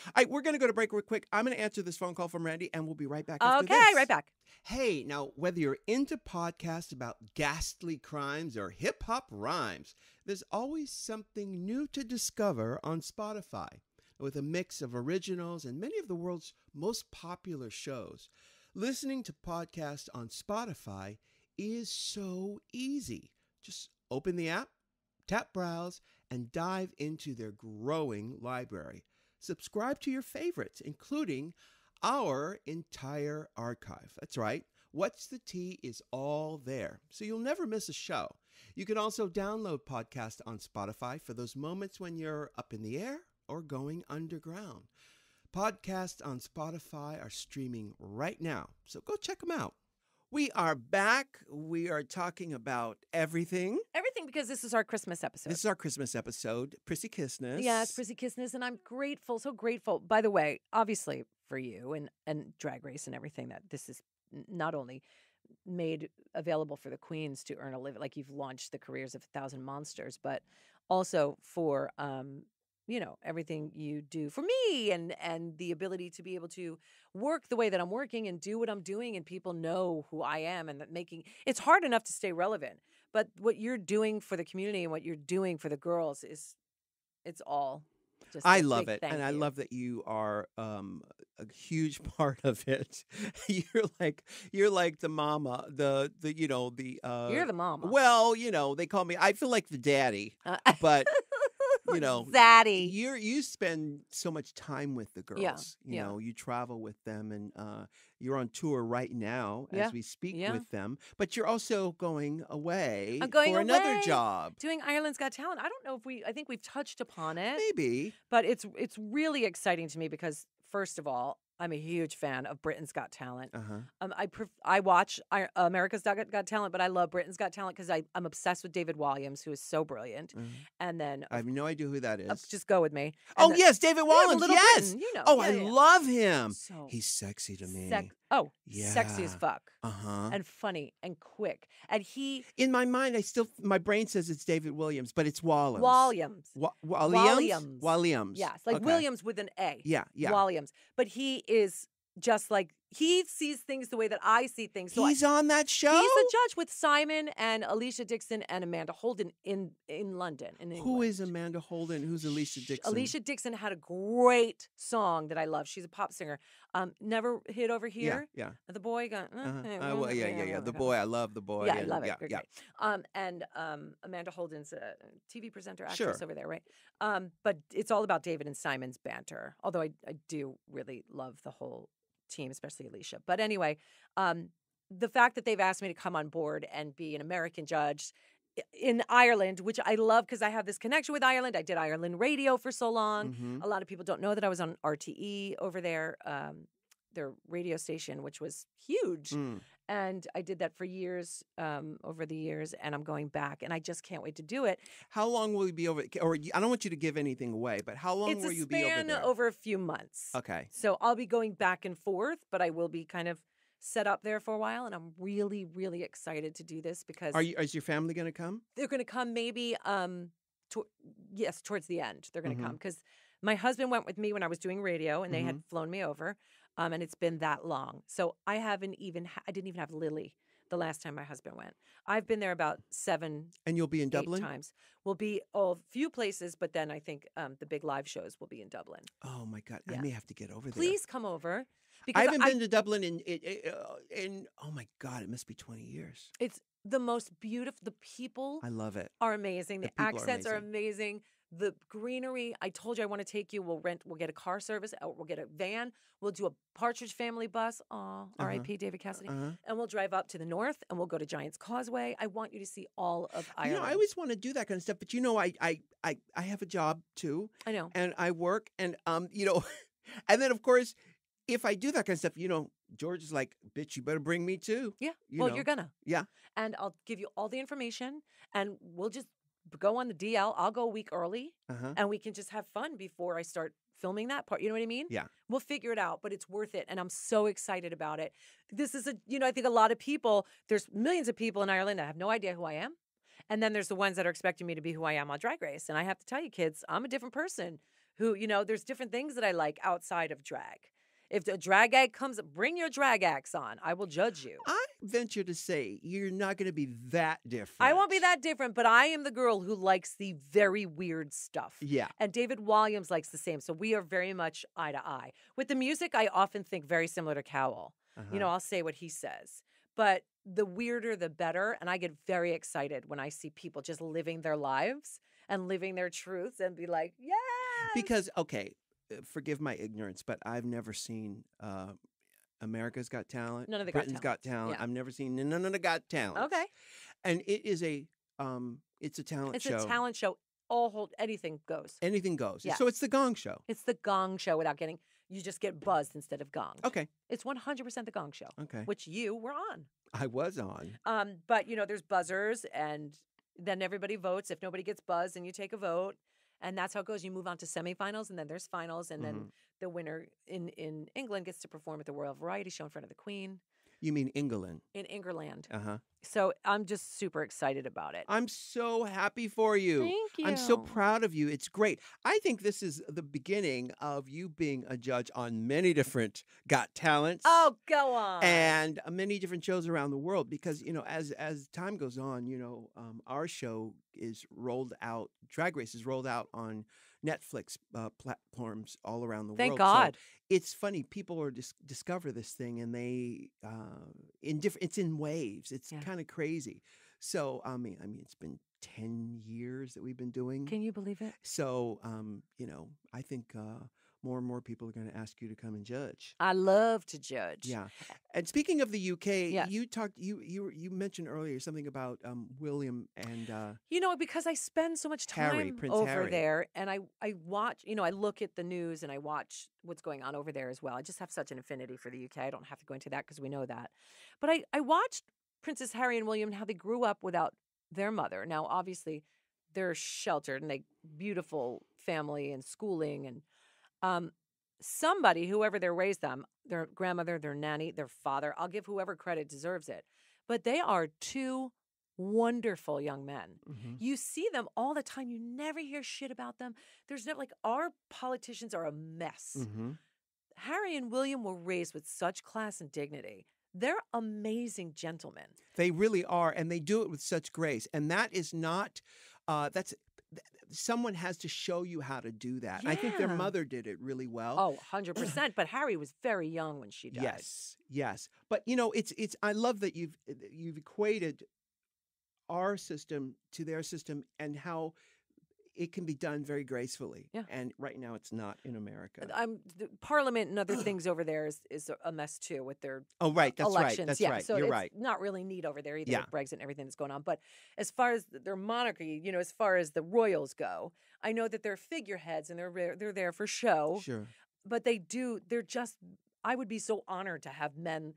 All right, we're going to go to break real quick. I'm going to answer this phone call from Randy, and we'll be right back after Okay, this. right back. Hey, now, whether you're into podcasts about ghastly crimes or hip-hop rhymes, there's always something new to discover on Spotify. With a mix of originals and many of the world's most popular shows, listening to podcasts on Spotify is so easy. Just open the app, tap Browse, and dive into their growing library. Subscribe to your favorites, including our entire archive. That's right. What's the Tea is all there, so you'll never miss a show. You can also download podcasts on Spotify for those moments when you're up in the air or going underground. Podcasts on Spotify are streaming right now, so go check them out. We are back. We are talking about everything. Everything, because this is our Christmas episode. This is our Christmas episode, Prissy Kissness. Yes, Prissy Kissness, and I'm grateful, so grateful. By the way, obviously for you and Drag Race and everything, that this is not only made available for the queens to earn a living, like you've launched the careers of 1,000 monsters, but also for everything you do for me and the ability to be able to work the way that I'm working and do what I'm doing, and people know who I am, and that it's hard enough to stay relevant, but what you're doing for the community and what you're doing for the girls it's all just I love it, thank and I you. love that you are a huge part of it. you're like the mama, the You're the mama. Well, they call me. I feel like the daddy, but Zaddy. you spend so much time with the girls. Yeah. You travel with them, and you're on tour right now as we speak with them. But you're also going away for another job, doing Ireland's Got Talent. I don't know if I think we've touched upon it. Maybe, but it's really exciting to me because, first of all, I'm a huge fan of Britain's Got Talent. I watch America's Got Talent, but I love Britain's Got Talent because I'm obsessed with David Williams, who is so brilliant. And then I have no idea who that is. Just go with me. And yes, David Williams. Yes. Britain, I love him. So he's sexy to me. Sexy as fuck. And funny and quick. And in my mind, my brain says it's David Williams, but it's Williams. Williams. Yes, like Williams with an A. Yeah. Williams. But he is just like, he sees things the way that I see things. So he's on that show? He's the judge with Simon and Alicia Dixon and Amanda Holden in London. Who is Amanda Holden? Who's Alicia Dixon? Alicia Dixon had a great song that I love. She's a pop singer. Never Hit Over Here. Yeah. The boy got... The boy. I love the boy. Yeah, I love it. Great. And Amanda Holden's a TV presenter, actress over there, right? But it's all about David and Simon's banter. Although I do really love the whole team, especially Alicia. But anyway, the fact that they've asked me to come on board and be an American judge in Ireland, which I love because I have this connection with Ireland. I did Ireland radio for so long. A lot of people don't know that I was on RTE over there, their radio station, which was huge. And I did that for years, over the years, and I'm going back, and I just can't wait to do it. How long will you be over? Or I don't want you to give anything away, but how long will you be over there? It's a span over a few months. Okay. So I'll be going back and forth, but I will be kind of set up there for a while, and I'm really, really excited to do this because... Is your family going to come? They're going to come maybe, towards the end. They're going to come because my husband went with me when I was doing radio, and they had flown me over. And it's been that long. So I didn't even have Lily the last time my husband went. I've been there about 7 And you'll be in Dublin? times. We'll be a few places, but then I think the big live shows will be in Dublin. Oh, my God. Yeah. I may have to get over there. Please come over. I haven't been to Dublin in, oh, my God, it must be 20 years. It's the most beautiful. The people I love it. Are amazing. The accents are amazing. The greenery, I told you I want to take you. We'll get a car service, or we'll get a van. We'll do a Partridge Family bus. Aw, R.I.P. David Cassidy. And we'll drive up to the north, and we'll go to Giant's Causeway. I want you to see all of Ireland. I always want to do that kind of stuff, but I have a job too. I know. And I work, and and then of course, if I do that kind of stuff, George is like, bitch, you better bring me too. Yeah. You're gonna. Yeah. And I'll give you all the information, and we'll just go on the DL. I'll go a week early, and we can just have fun before I start filming that part. You know what I mean? Yeah. We'll figure it out, but it's worth it, and I'm so excited about it. This is I think a lot of people, there's millions of people in Ireland that have no idea who I am, and then there's the ones that are expecting me to be who I am on Drag Race, and I have to tell you, kids, I'm a different person who, there's different things that I like outside of drag. If the drag act comes, bring your drag acts on. I will judge you. I venture to say you're not going to be that different. I won't be that different, but I am the girl who likes the very weird stuff. Yeah. And David Williams likes the same. So we are very much eye to eye. With the music, I often think very similar to Cowell. I'll say what he says. but the weirder the better. And I get very excited when I see people just living their lives and living their truths and be like, yes. Because, okay, forgive my ignorance, but I've never seen America's Got Talent, None of the Got Britain's Got Talents. Talent. Yeah. I've never seen none of the Got Talents. Okay. And it is it's a talent It's show. a talent show. Anything goes. Anything goes. Yeah. So it's the Gong Show. It's the Gong Show without getting, you just get buzzed instead of gonged. Okay. It's 100% the Gong Show. Okay. Which you were on. I was on. But, there's buzzers, and then everybody votes. If nobody gets buzzed, then you take a vote. And that's how it goes. You move on to semifinals, and then there's finals, and then the winner in England gets to perform at the Royal Variety Show in front of the Queen. You mean England? In England. Uh-huh. So I'm just super excited about it. I'm so happy for you. Thank you. I'm so proud of you. It's great. I think this is the beginning of you being a judge on many different Got Talents. Oh, go on. And many different shows around the world because, as time goes on, our show is rolled out, Drag Race is rolled out on Netflix platforms all around the world. Thank God. So it's funny. People are discover this thing, and they it's in waves. It's kind of crazy. So I mean, it's been 10 years that we've been doing. Can you believe it? So I think more and more people are going to ask you to come and judge. I love to judge. Yeah. And speaking of the UK, Yes. you mentioned earlier something about William and because I spend so much Harry, time Prince over Harry. there, and I watch, I look at the news and I watch what's going on over there as well. I just have such an affinity for the UK. I don't have to go into that because we know that. But I watched Princess Harry and William and how they grew up without their mother. Now, obviously, they're sheltered and they beautiful family and schooling and somebody, whoever they raised them, their grandmother, their nanny, their father, I'll give whoever credit deserves it. But they are two wonderful young men. Mhm. You see them all the time. You never hear shit about them. There's never, our politicians are a mess. Mhm. Harry and William were raised with such class and dignity. They're amazing gentlemen. They really are, and they do it with such grace. And that is not someone has to show you how to do that. I think their Yeah. mother did it really well. Oh, 100%. But Harry was very young when she died. Yes. But it's I love that you've equated our system to their system and how it can be done very gracefully. Yeah. And right now it's not in America. The Parliament and other things over there is a mess too with their Oh, right. That's elections. right. That's yeah, right. so You're it's right. not really neat over there either Yeah. with Brexit and everything that's going on. But as far as their monarchy, as far as the royals go, I know that they're figureheads and they're there for show. Sure. But they're just, I would be so honored to have men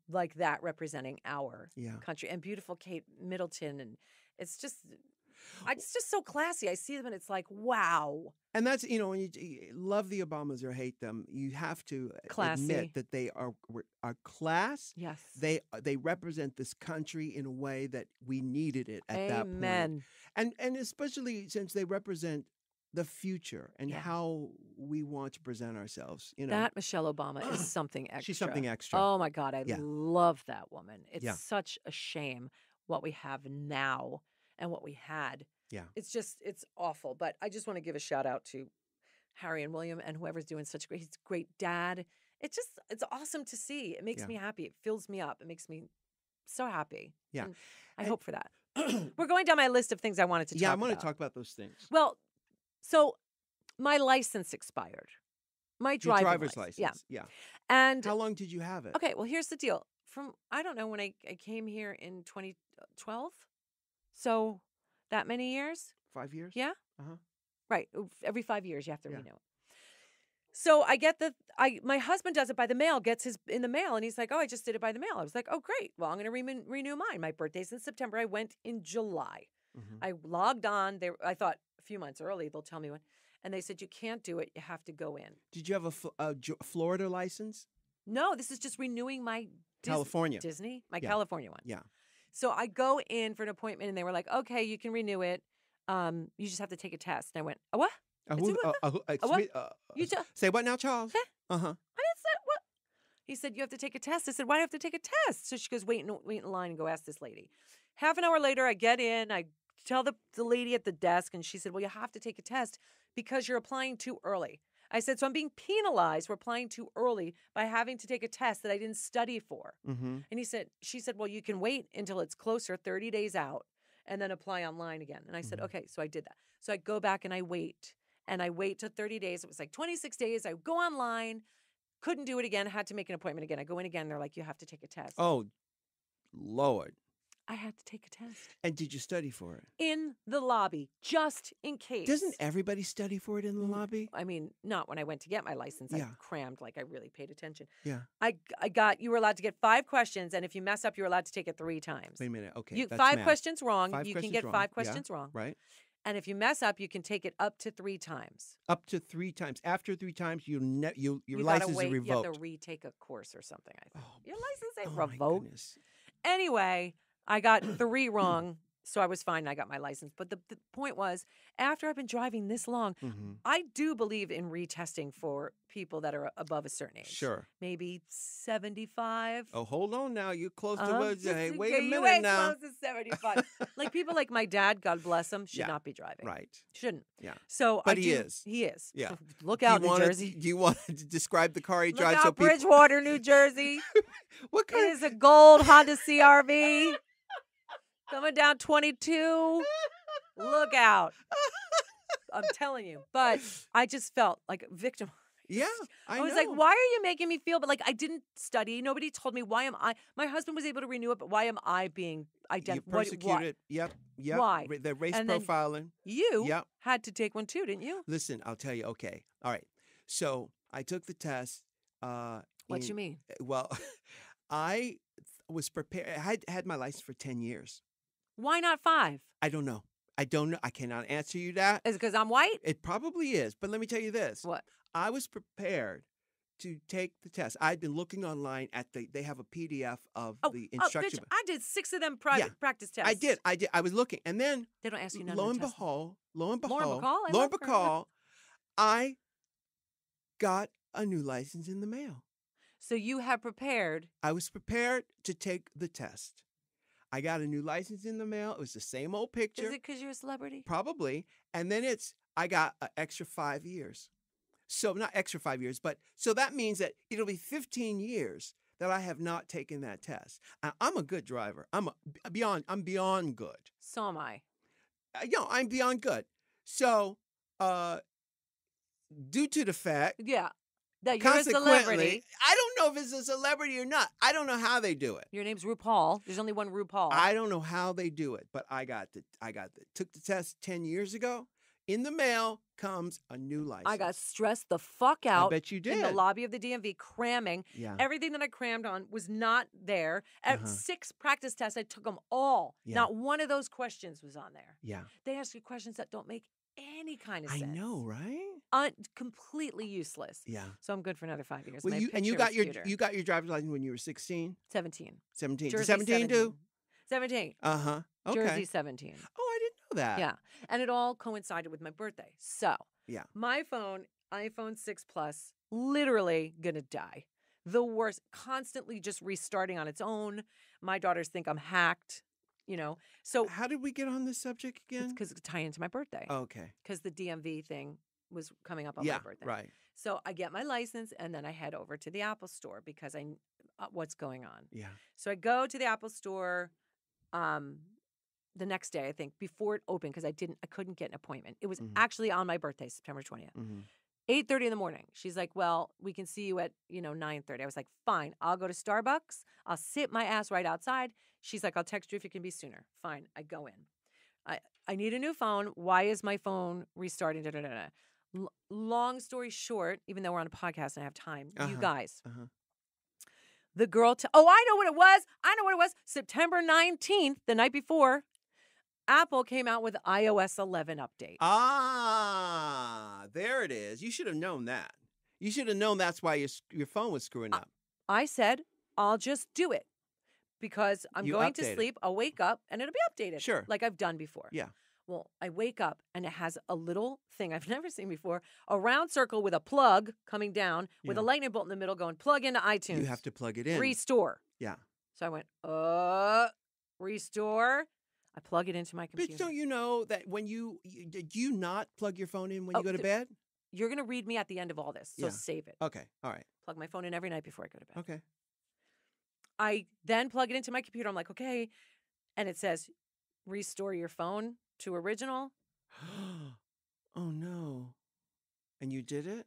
like that representing our Yeah. country. And beautiful Kate Middleton. And it's just so classy. I see them and it's like, wow. And that's, when you love the Obamas or hate them, you have to Classy. admit that they are class. Yes. They represent this country in a way that we needed it at that point. Amen. And especially since they represent the future and Yeah. how we want to present ourselves. That Michelle Obama is something extra. She's something extra. Oh my God, I Yeah. love that woman. It's Yeah. such a shame what we have now and what we had. Yeah. It's awful. But I just want to give a shout out to Harry and William and whoever's doing he's a great dad. It's awesome to see. It makes Yeah. me happy. It fills me up. It makes me so happy. Yeah. And I And- hope for that. We're going down my list of things I wanted to talk about. Yeah, I want to talk about those things. Well, so my license expired. My Your driver's license. license. Yeah. And How long did you have it? okay, well, here's the deal. I don't know when I came here in 2012. So that many years? 5 years? Yeah. Uh-huh. Right. Every 5 years you have to Yeah. renew it. So I get my husband does it by the mail, gets his in the mail, and he's like, oh, I just did it by the mail. I was like, oh, great. Well, I'm going to renew mine. My birthday's in September. I went in July. Mhm. I logged on. I thought a few months early, they'll tell me when. And they said, you can't do it. You have to go in. Did you have a Florida license? No, this is just renewing my California. Disney, my Yeah. California one. Yeah. So I go in for an appointment, and they were like, okay, you can renew it. You just have to take a test. And I went, what? You Say what now, Charles? Huh? Uh-huh. I said, what? He said, you have to take a test. I said, why do I have to take a test? So she goes, wait in line and go ask this lady. Half an hour later, I get in. I tell the lady at the desk, and she said, well, you have to take a test because you're applying too early. I said, so I'm being penalized for applying too early by having to take a test that I didn't study for. Mm-hmm. And she said, well, you can wait until it's closer, 30 days out, and then apply online again. And I said, okay, so I did that. So I go back and I wait till 30 days. It was like 26 days. I go online, couldn't do it again, had to make an appointment again. I go in again. They're like, you have to take a test. Oh, Lord. I had to take a test. And did you study for it? In the lobby, just in case. Doesn't everybody study for it in the lobby? I mean, not when I went to get my license. Yeah. I crammed, like I really paid attention. Yeah. You were allowed to get 5 questions, and if you mess up, you were allowed to take it 3 times. Wait a minute. Okay. That's 5 math. questions wrong, 5 you can questions get wrong. 5 Yeah. questions wrong. Right. And if you mess up, you can take it up to 3 times. Up to 3 times. After 3 times, your You license gotta wait, is revoked. You have to retake a course or something, I think. Your license ain't my revoked. goodness. Anyway, I got 3 wrong, so I was fine and I got my license. But the point was, after I've been driving this long, I do believe in retesting for people that are above a certain age. Sure. Maybe 75. Oh, hold on now. You're close to what? Hey, Just- wait a okay, minute you ain't now. close to 75. Like people like my dad, God bless him, should Yeah. not be driving. Right. Shouldn't. Yeah. So But I he do- is. He is. Yeah. Look out, New Jersey. Do you want to describe the car he Look drives out, so people? Bridgewater, New Jersey. What It kind? is a gold Honda CRV. Coming down 22. Look out. I'm telling you. But I just felt like a victim. Yeah, I was like, why are you making me feel? But like, I didn't study. Nobody told me. Why am I? My husband was able to renew it, but why am I being You identified? persecuted. Yep. Why? The race And then profiling. You Yep. had to take one too, didn't you? Listen, I'll tell you. Okay. All right. So I took the test. What you mean? Well, I was prepared. I had my license for 10 years. Why not 5? I don't know. I don't know. I cannot answer you that. Is it because I'm white? It probably is. But let me tell you this. What? I was prepared to take the test. I'd been looking online at they have a PDF of the instruction. Bitch, I did 6 of them private practice tests. I did. I was looking. And then They don't ask you none lo of and the tests. behold, Lauren Bacall? I lo love and her. behold, I got a new license in the mail. So you have prepared. I was prepared to take the test. I got a new license in the mail. It was the same old picture. Is it because you're a celebrity? Probably. And then I got an extra 5 years. So not extra 5 years, but so that means that it'll be 15 years that I have not taken that test. I'm a good driver. I'm beyond good. So am I. I'm beyond good. So, due to the fact, Yeah. That you're a celebrity. consequently, I don't know if it's a celebrity or not. I don't know how they do it. Your name's RuPaul. There's only one RuPaul. I don't know how they do it, but took the test 10 years ago. In the mail comes a new license. I got stressed the fuck out. I bet you did. In the lobby of the DMV, cramming. Yeah. Everything that I crammed on was not there. At Uh-huh. 6 practice tests, I took them all. Yeah. Not one of those questions was on there. Yeah. They ask you questions that don't make any kind of I sense. know, right? Completely useless. Yeah. So I'm good for another 5 years. Well, My you picture got is your cuter. you got your driver's license when you were 16, 17. 17. Jersey 17 do? 17. Uh-huh. Okay. Jersey 17. Oh, I didn't know that. Yeah. And it all coincided with my birthday. So Yeah. my phone, iPhone 6 Plus, literally gonna die. The worst, constantly just restarting on its own. My daughters think I'm hacked, So How did we get on this subject it's again? because it's tying into my birthday. Okay. Because the DMV thing was coming up on Yeah, my birthday. right. So I get my license and then I head over to the Apple store because what's going on. Yeah. So I go to the Apple store the next day, I think, before it opened because I couldn't get an appointment. It was actually on my birthday, September 20th. 8:30 in the morning. She's like, well, we can see you at, 9:30. I was like, fine, I'll go to Starbucks. I'll sit my ass right outside. She's like, I'll text you if you can be sooner. Fine, I go in. I need a new phone. Why is my phone restarting? Long story short, even though we're on a podcast and I have time, you guys, the girl, I know what it was. September 19th, the night before, Apple came out with iOS 11 update. Ah, there it is. You should have known that. You should have known that's why your phone was screwing up. I said, I'll just do it because I'm going to update it. sleep. I'll wake up and it'll be updated. Sure. Like I've done before. Yeah. Well, I wake up and it has a little thing I've never seen before, a round circle with a plug coming down with a lightning bolt in the middle going plug into iTunes. You have to plug it in. Restore. Yeah. So I went, restore. I plug it into my computer. Bitch, don't you know that when do you not plug your phone in when you go to bed? you're going to read me at the end of all this, so Yeah. save it. Okay. All right. Plug my phone in every night before I go to bed. Okay. I then plug it into my computer. I'm like, okay. And it says, restore your phone to original. Oh, no. And you did it?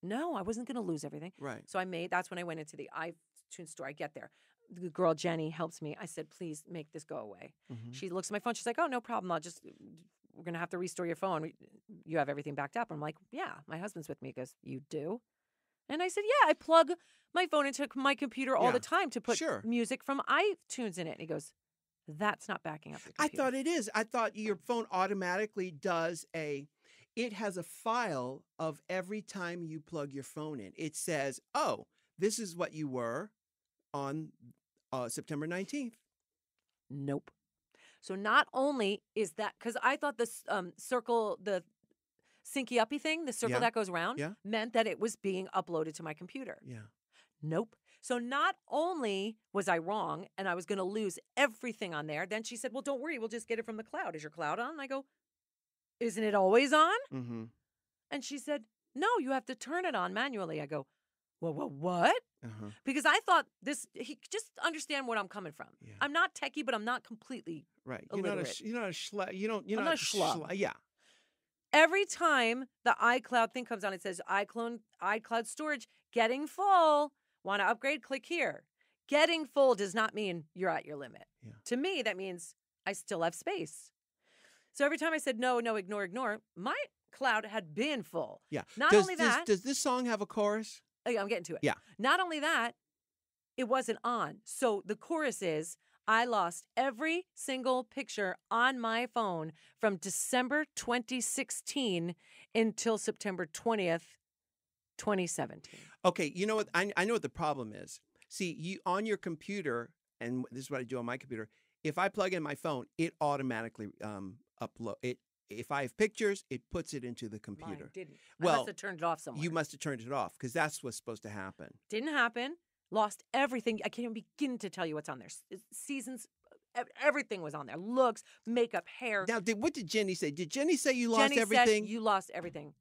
No, I wasn't going to lose everything. Right. So that's when I went into the iTunes store. I get there. The girl, Jenny, helps me. I said, please make this go away. Mm-hmm. She looks at my phone. She's like, oh, no problem. We're going to have to restore your phone. You have everything backed up. I'm like, yeah, my husband's with me. He goes, you do? And I said, yeah, I plug my phone into my computer all the time to put music from iTunes in it. And he goes, that's not backing up your computer. I thought it is. I thought your phone automatically does it has a file of every time you plug your phone in. It says, oh, this is what you were on September 19th. Nope. So not only is that, because I thought the circle, the syncy uppy thing, the circle that goes around, meant that it was being uploaded to my computer. Yeah. Nope. So not only was I wrong and I was going to lose everything on there, then she said, well, don't worry, we'll just get it from the cloud. Is your cloud on? And I go, isn't it always on? Mm-hmm. And she said, no, you have to turn it on manually. I go, well, what? Uh-huh. Because I thought just understand what I'm coming from. Yeah. I'm not techie, but I'm not completely illiterate. You're not a schlub. I'm not a schlub. Yeah. Every time the iCloud thing comes on, it says iCloud storage getting full. Want to upgrade? Click here. Getting full does not mean you're at your limit. Yeah. To me, that means I still have space. So every time I said no, ignore, my cloud had been full. Yeah. Not only that. Does this song have a chorus? Oh, yeah, I'm getting to it. Yeah. Not only that, it wasn't on. So the chorus is, I lost every single picture on my phone from December 2016 until September 20th, 2017. Okay, you know what? I know what the problem is. See, you on your computer, and this is what I do on my computer. If I plug in my phone, it automatically upload it. If I have pictures, it puts it into the computer. Mine didn't. Well, I must have turned it off somewhere. You must have turned it off because that's what's supposed to happen. Didn't happen. Lost everything. I can't even begin to tell you what's on there. Seasons, everything was on there. Looks, makeup, hair. Now, what did Jenny say? Did Jenny say you lost Jenny everything? Said you lost everything.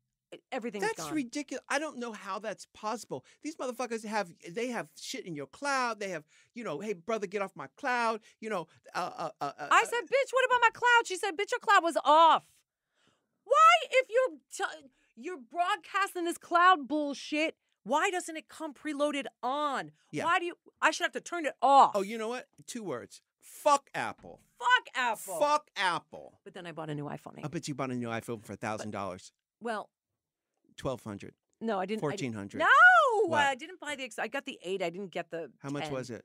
Everything's That's gone. ridiculous. I don't know how that's possible. These motherfuckers have shit in your cloud. They have, hey, brother, get off my cloud. I said, bitch, what about my cloud? She said, bitch, your cloud was off. Why, if you're broadcasting this cloud bullshit, why doesn't it come preloaded on? Yeah. I should have to turn it off. Oh, you know what? 2 words. Fuck Apple. Fuck Apple. Fuck Apple. But then I bought a new iPhone 8. I bet you bought a new iPhone for $1,000. Well, $1,200. No, I didn't. $1,400. No, What? I didn't buy I got the 8. I didn't get the How much 10. was it?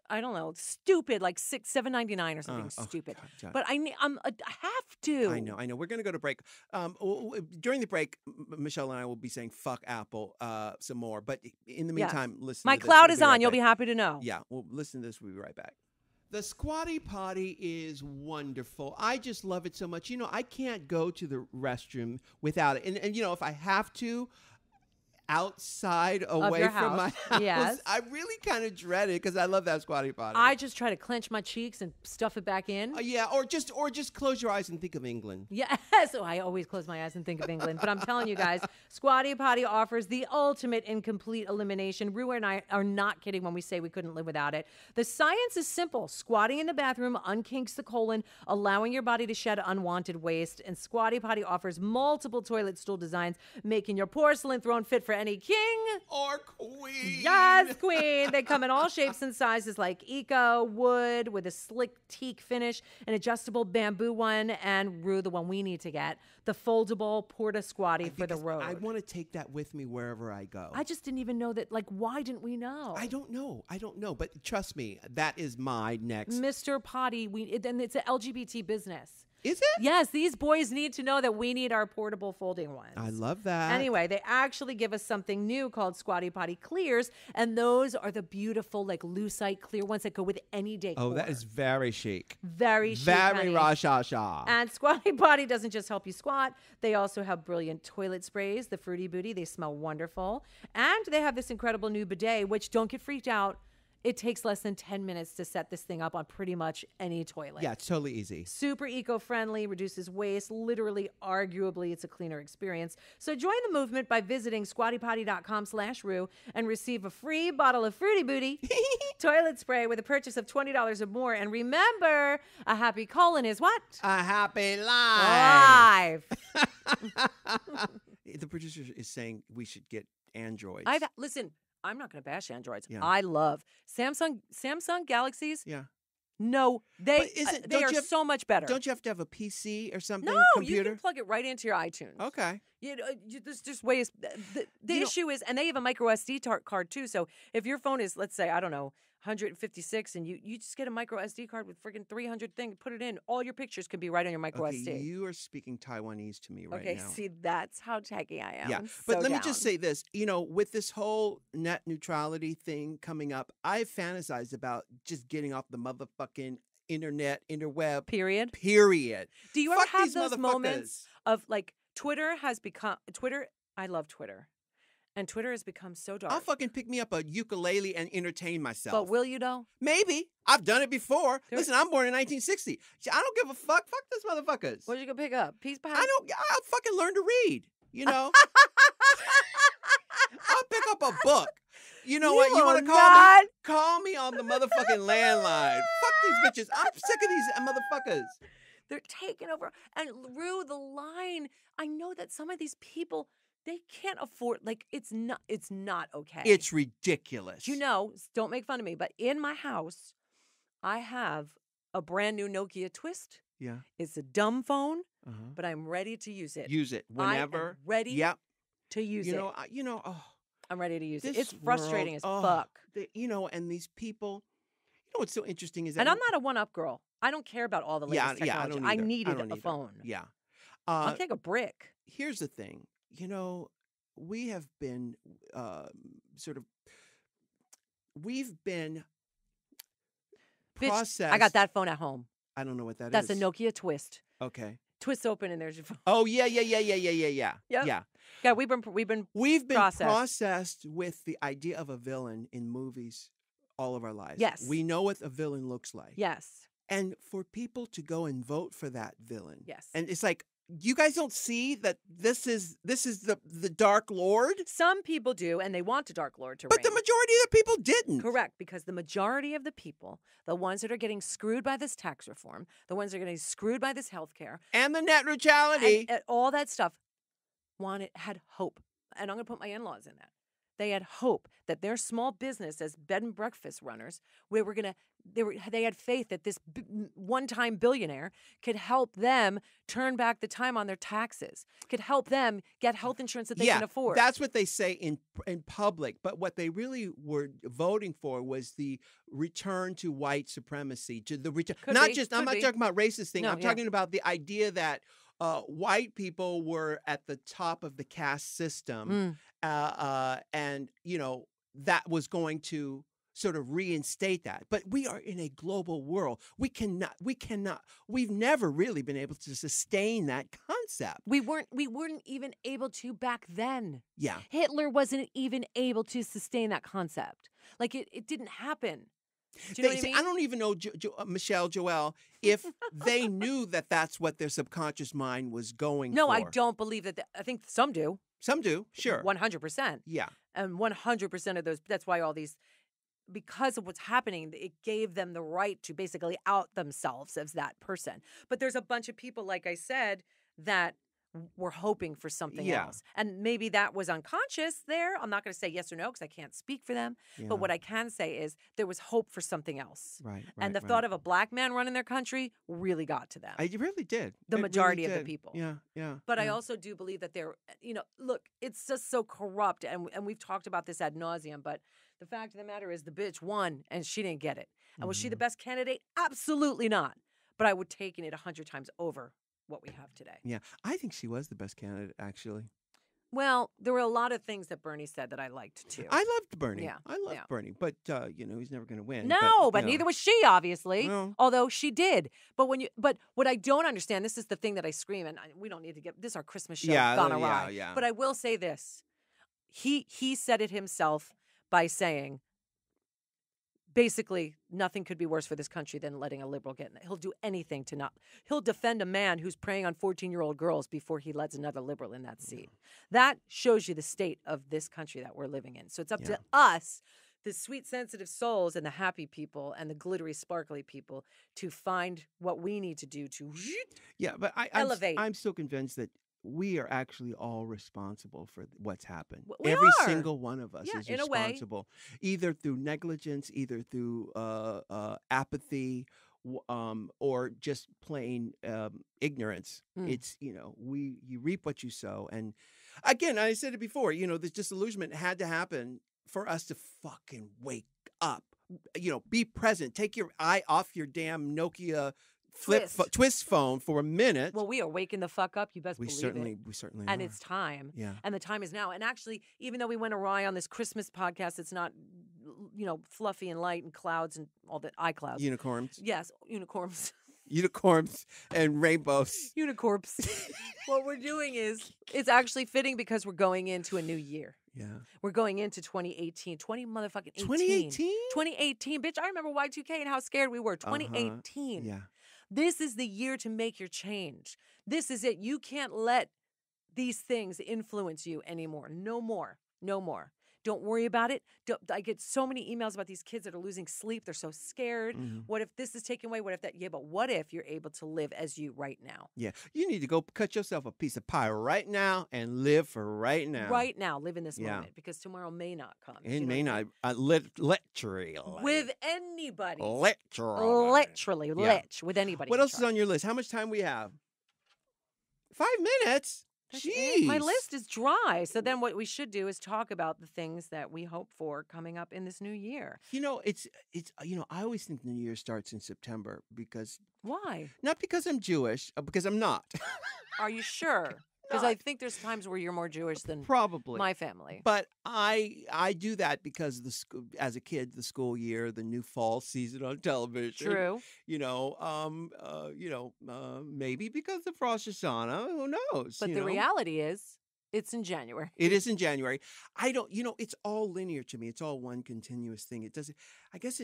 I don't know. Stupid, like $7.99 or something stupid. God. But I have to. I know. We're going to go to break. During the break, Michelle and I will be saying "fuck Apple" some more. But in the meantime, listen. My to this. cloud We'll is be on. right You'll back. be happy to know. Yeah, well, listen to this. We'll be right back. The Squatty Potty is wonderful. I just love it so much. I can't go to the restroom without it. And if I have to, outside away your from my house. house, Yes. I really kind of dread it because I love that Squatty Potty. I just try to clench my cheeks and stuff it back in. Yeah, or just close your eyes and think of England. Yeah, so I always close my eyes and think of England. But I'm telling you guys, Squatty Potty offers the ultimate in complete elimination. Rue and I are not kidding when we say we couldn't live without it. The science is simple. Squatting in the bathroom unkinks the colon, allowing your body to shed unwanted waste. And Squatty Potty offers multiple toilet stool designs, making your porcelain throne fit for any king or queen. Yes, queen. They come in all shapes and sizes like eco, wood with a slick teak finish, an adjustable bamboo one, and Rue, the one we need to get, the foldable Porta Squatty for the road. I want to take that with me wherever I go. I just didn't even know that. Like, why didn't we know? I don't know. But trust me, that is my next. Mr. Potty, and it's an LGBT business. Is it? Yes, these boys need to know that we need our portable folding ones. I love that. Anyway, they actually give us something new called Squatty Potty Clears, and those are the beautiful, like, lucite clear ones that go with any decor. Oh, that is very chic. Very chic, Very honey. ra-sha-sha. And Squatty Potty doesn't just help you squat. They also have brilliant toilet sprays, the Fruity Booty. They smell wonderful. And they have this incredible new bidet, which, don't get freaked out, It takes less than 10 minutes to set this thing up on pretty much any toilet. Yeah, it's totally easy. Super eco-friendly, reduces waste. Literally, arguably, it's a cleaner experience. So join the movement by visiting squattypotty.com/Rue and receive a free bottle of Fruity Booty toilet spray with a purchase of $20 or more. And remember, a happy colon is what? A happy life. The producer is saying we should get Androids. Listen, I'm not going to bash Androids. Yeah. I love Samsung Galaxies. Yeah. No, they are so much better. Don't you have to have a PC or something? No, computer? you can plug it right into your iTunes. Okay. There's just ways. The issue is, and they have a micro SD card too. So if your phone is, let's say, I don't know, 156, and you just get a micro SD card with friggin' 300 thing, put it in. All your pictures can be right on your micro SD. You are speaking Taiwanese to me right now. Okay, see, that's how techy I am. Yeah, but let me just say this. With this whole net neutrality thing coming up, I've fantasized about just getting off the motherfucking interweb. Period. Do you Fuck ever have these those motherfuckers. moments of like Twitter? I love Twitter. And Twitter has become so dark. I'll fucking pick me up a ukulele and entertain myself. But will you though? Maybe. I've done it before. Listen, I'm born in 1960. I don't give a fuck. Fuck those motherfuckers. What did you go pick up? Piece pie? I'll fucking learn to read. I'll pick up a book. You know what? You want to call me? Call me on the motherfucking landline. Fuck these bitches. I'm sick of these motherfuckers. They're taking over. And Rue, the line, I know that some of these people, they can't afford, it's not okay. It's ridiculous. Don't make fun of me, but in my house, I have a brand new Nokia Twist. Yeah. It's a dumb phone, but I'm ready to use it. Use it whenever. I'm ready to use it. I'm ready to use it. It's This frustrating world, as fuck. And these people, what's so interesting is that. And I'm not a one-up girl. I don't care about all the latest technology. I needed a phone. Yeah. I'll take a brick. Here's the thing. We have been we've been processed. I got that phone at home. I don't know what that is. That's a Nokia Twist. Okay. Twist open and there's your phone. Oh, yeah. Yep. Yeah. Yeah, we've been processed with the idea of a villain in movies all of our lives. Yes. We know what a villain looks like. Yes. And for people to go and vote for that villain. Yes. And it's like, you guys don't see that this is the Dark Lord? Some people do, and they want the Dark Lord to But reign. the majority of the people didn't. Correct, because the majority of the people, the ones that are getting screwed by this tax reform, the ones that are getting screwed by this health care, And the net neutrality. and all that stuff, had hope. And I'm going to put my in-laws in that. They had hope that their small business as bed and breakfast runners, they had faith that this one-time billionaire could help them turn back the time on their taxes, could help them get health insurance that they can afford. That's what they say in public. But what they really were voting for was the return to white supremacy, to the return. I'm not talking about racist thing. No, I'm talking about the idea that white people were at the top of the caste system, and that was going to sort of reinstate that. But we are in a global world. We've never really been able to sustain that concept. We weren't even able to back then. Yeah. Hitler wasn't even able to sustain that concept. It didn't happen. Do you know what I mean? I don't even know, Michelle, Joelle, if they knew that that's what their subconscious mind was going for. No, I don't believe that. I think some do. Some do, sure. 100%. Yeah. And 100% of those, that's why all these, because of what's happening, it gave them the right to basically out themselves as that person. But there's a bunch of people, like I said, that were hoping for something else. And maybe that was unconscious there. I'm not going to say yes or no because I can't speak for them. Yeah. But what I can say is there was hope for something else. Right. And the thought of a black man running their country really got to them. It really did. The majority of the people. Yeah. But I also do believe that they're, look, it's just so corrupt. And we've talked about this ad nauseum. But the fact of the matter is the bitch won and she didn't get it. And was she the best candidate? Absolutely not. But I would have taken it 100 times over what we have today. Yeah. I think she was the best candidate, actually. Well, there were a lot of things that Bernie said that I liked, too. I loved Bernie. Yeah. I loved Bernie. But, he's never going to win. No, but neither was she, obviously. No. Although she did. But what I don't understand, this is the thing that I scream, and we don't need to get, this is our Christmas show gone awry. Yeah. But I will say this. He said it himself by saying, basically nothing could be worse for this country than letting a liberal get in. He'll do anything to not. He'll defend a man who's preying on 14-year-old girls before he lets another liberal in that seat. That shows you the state of this country that we're living in. So it's up to us, the sweet, sensitive souls and the happy people and the glittery, sparkly people, to find what we need to do to but elevate. I'm still convinced that we are actually all responsible for what's happened. We Every are. single one of us is in a way. responsible, either through negligence, either through apathy, or just plain ignorance. It's, you reap what you sow. And again, I said it before, this disillusionment had to happen for us to fucking wake up. Be present. Take your eye off your damn Nokia twist phone for a minute. Well, we are waking the fuck up. You best believe it. We certainly and are. it's time. Yeah. And the time is now. And actually, even though we went awry on this Christmas podcast, it's not, fluffy and light and clouds and all the iClouds. Unicorns. Yes, unicorns. Unicorns and rainbows. Unicorns. What we're doing is, it's actually fitting because we're going into a new year. Yeah. We're going into 2018. 2018. 2018. Bitch, I remember Y2K and how scared we were. 2018. Yeah. This is the year to make your change. This is it. You can't let these things influence you anymore. No more. No more. Don't worry about it. I get so many emails about these kids that are losing sleep. They're so scared. What if this is taken away? What if that? Yeah, but what if you're able to live as you right now? Yeah. You need to go cut yourself a piece of pie right now and live for right now. Right now. Live in this moment because tomorrow may not come. It may not. Literally. With anybody. Literally. With anybody. What else is on your list? How much time we have? 5 minutes. Jeez. My list is dry. So then what we should do is talk about the things that we hope for coming up in this new year. It's I always think the new year starts in September because why? Not because I'm Jewish, because I'm not. Are you sure? Because I think there's times where you're more Jewish than probably my family. But I do that because as a kid, the school year, the new fall season on television. True. Maybe because of Rosh Hashanah. Who knows? But the reality is, it's in January. It is in January. I don't. It's all linear to me. It's all one continuous thing. It doesn't. I guess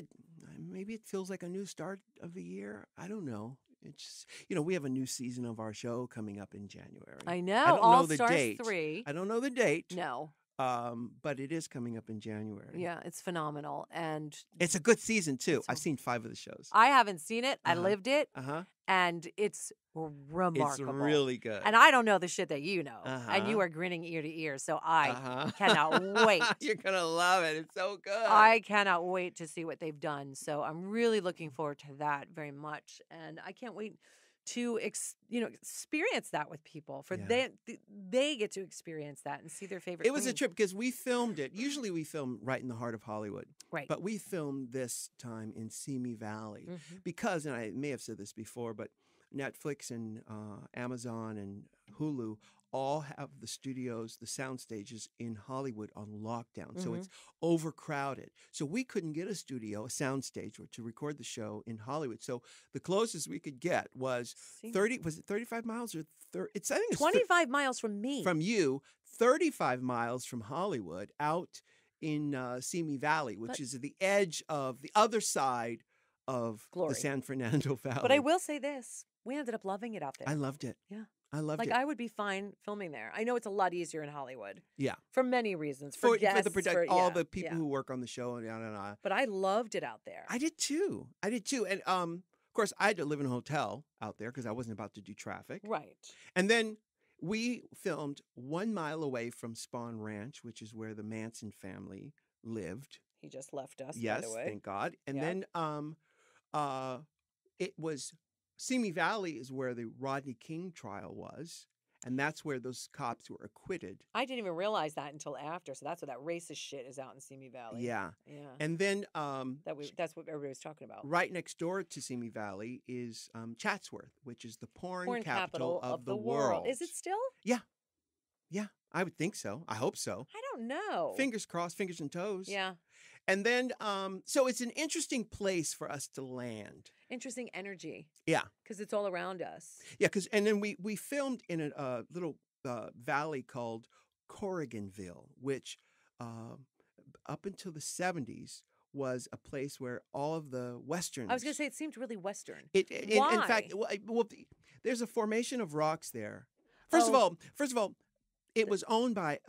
maybe it feels like a new start of a year. I don't know. It's just, we have a new season of our show coming up in January. I know. I don't All know the Stars date. 3. I don't know the date. No. But it is coming up in January. Yeah, it's phenomenal. And it's a good season, too. I've seen 5 of the shows. I haven't seen it. I lived it. Uh-huh. And it's remarkable. It's really good. And I don't know the shit that you know. Uh-huh. And you are grinning ear to ear. So I cannot wait. You're going to love it. It's so good. I cannot wait to see what they've done. So I'm really looking forward to that very much. And I can't wait to experience that with people. They get to experience that and see their favorite. It was a trip because we filmed it. Usually we film right in the heart of Hollywood, right? But we filmed this time in Simi Valley because, and I may have said this before, but Netflix and Amazon and Hulu all have the studios, the sound stages in Hollywood on lockdown. So it's overcrowded. So we couldn't get a studio, a sound stage to record the show in Hollywood. So the closest we could get was 35 miles or 30? I think it's 25 miles from me. From you, 35 miles from Hollywood out in Simi Valley, which is at the edge of the other side of the San Fernando Valley. But I will say this. We ended up loving it out there. I loved it. Yeah. I loved it. I would be fine filming there. I know it's a lot easier in Hollywood. Yeah. For many reasons. For guests. All the people who work on the show and But I loved it out there. I did too. And of course, I had to live in a hotel out there because I wasn't about to do traffic. Right. And then we filmed 1 mile away from Spawn Ranch, which is where the Manson family lived. He just left us, yes, by the way. Thank God. And then it was Simi Valley is where the Rodney King trial was, and that's where those cops were acquitted. I didn't even realize that until after. So that's where that racist shit is out in Simi Valley. Yeah. Yeah. And then that's what everybody was talking about. Right next door to Simi Valley is Chatsworth, which is the porn capital of the world. Is it still? Yeah. Yeah, I would think so. I hope so. I don't know. Fingers crossed, fingers and toes. Yeah. And then, so it's an interesting place for us to land. Interesting energy. Yeah. Because it's all around us. Yeah, and then we filmed in a little valley called Corriganville, which up until the 70s was a place where all of the westerns. I was going to say it seemed really Western. In fact, Why? there's a formation of rocks there. Oh, First of all, it was owned by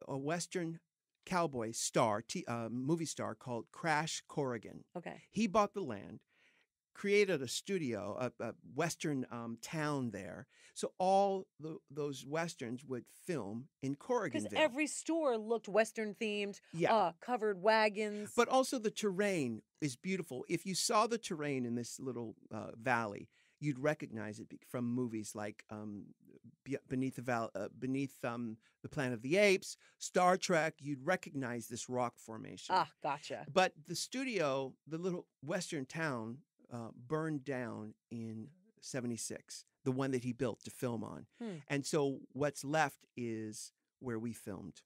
a Western cowboy star, movie star called Crash Corrigan. okay. He bought the land, created a studio, a Western town there. So all those Westerns would film in Because Corriganville. every store looked Western themed, Yeah. covered wagons. But also the terrain is beautiful. If you saw the terrain in this little valley, you'd recognize it from movies like Beneath the Planet of the Apes, Star Trek. You'd recognize this rock formation. Gotcha. But the studio, the little western town, burned down in '76. The one that he built to film on, and so what's left is where we filmed.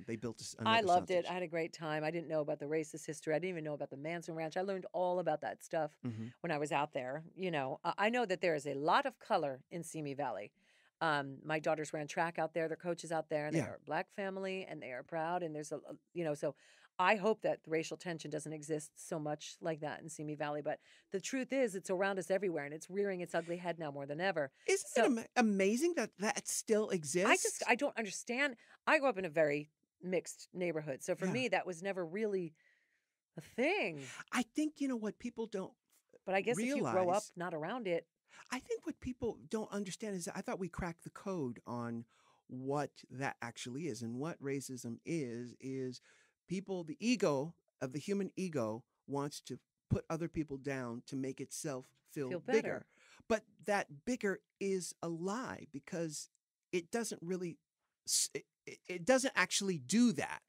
They built another. I loved it. soundstage. I had a great time. I didn't know about the racist history. I didn't even know about the Manson Ranch. I learned all about that stuff Mhm. when I was out there. I know that there is a lot of color in Simi Valley. My daughters ran track out there. Their coaches out there, and they Yeah. are a black family, and they are proud. And there's so I hope that the racial tension doesn't exist so much like that in Simi Valley. But the truth is, it's around us everywhere, and it's rearing its ugly head now more than ever. Isn't So it amazing that that still exists? I don't understand. I grew up in a very mixed neighborhood, so for Yeah. me, that was never really a thing. I think what people don't But I guess if you grow up realize. not around it, I think what people don't understand is that I thought we cracked the code on what that actually is, and what racism is people, the ego of the human ego wants to put other people down to make itself feel feel bigger. better. But that bigger is a lie, because it doesn't really it doesn't actually do that.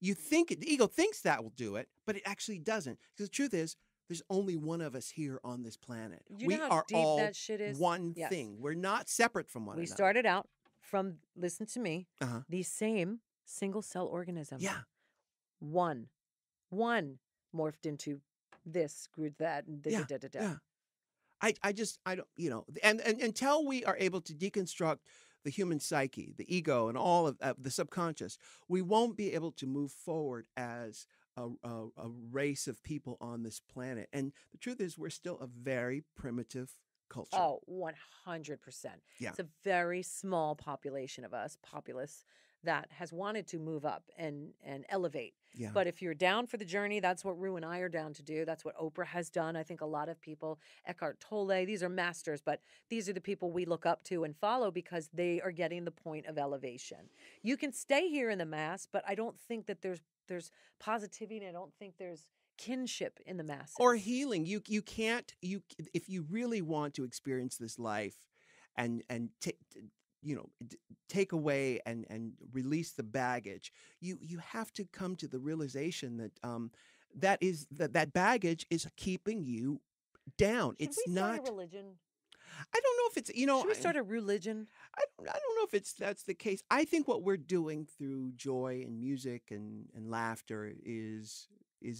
The ego thinks that will do it, but it actually doesn't. Because the truth is, there's only one of us here on this planet. You We know how are deep all that shit is? one Yes. thing. We're not separate from one We another. started out from, listen to me, Uh-huh. the same single cell organism. Yeah. One morphed into this, grew that, and Yeah. Yeah. I don't, and until we are able to deconstruct the human psyche, the ego, and all of the subconscious, we won't be able to move forward as a race of people on this planet. And the truth is, we're still a very primitive culture. Oh, 100%. Yeah. It's a very small population of us, populace, that has wanted to move up and elevate. Yeah. But if you're down for the journey, that's what Rue and I are down to do. That's what Oprah has done. I think a lot of people, Eckhart Tolle, these are masters, but these are the people we look up to and follow because they are getting the point of elevation. You can stay here in the mass, but I don't think that there's positivity, and I don't think there's kinship in the masses. Or healing. You can't, if you really want to experience this life and take away and release the baggage, you have to come to the realization that that baggage is keeping you down. Should It's we start not a religion? I don't know if it's Should we start a religion? I don't know if that's the case. I think what we're doing through joy and music and laughter is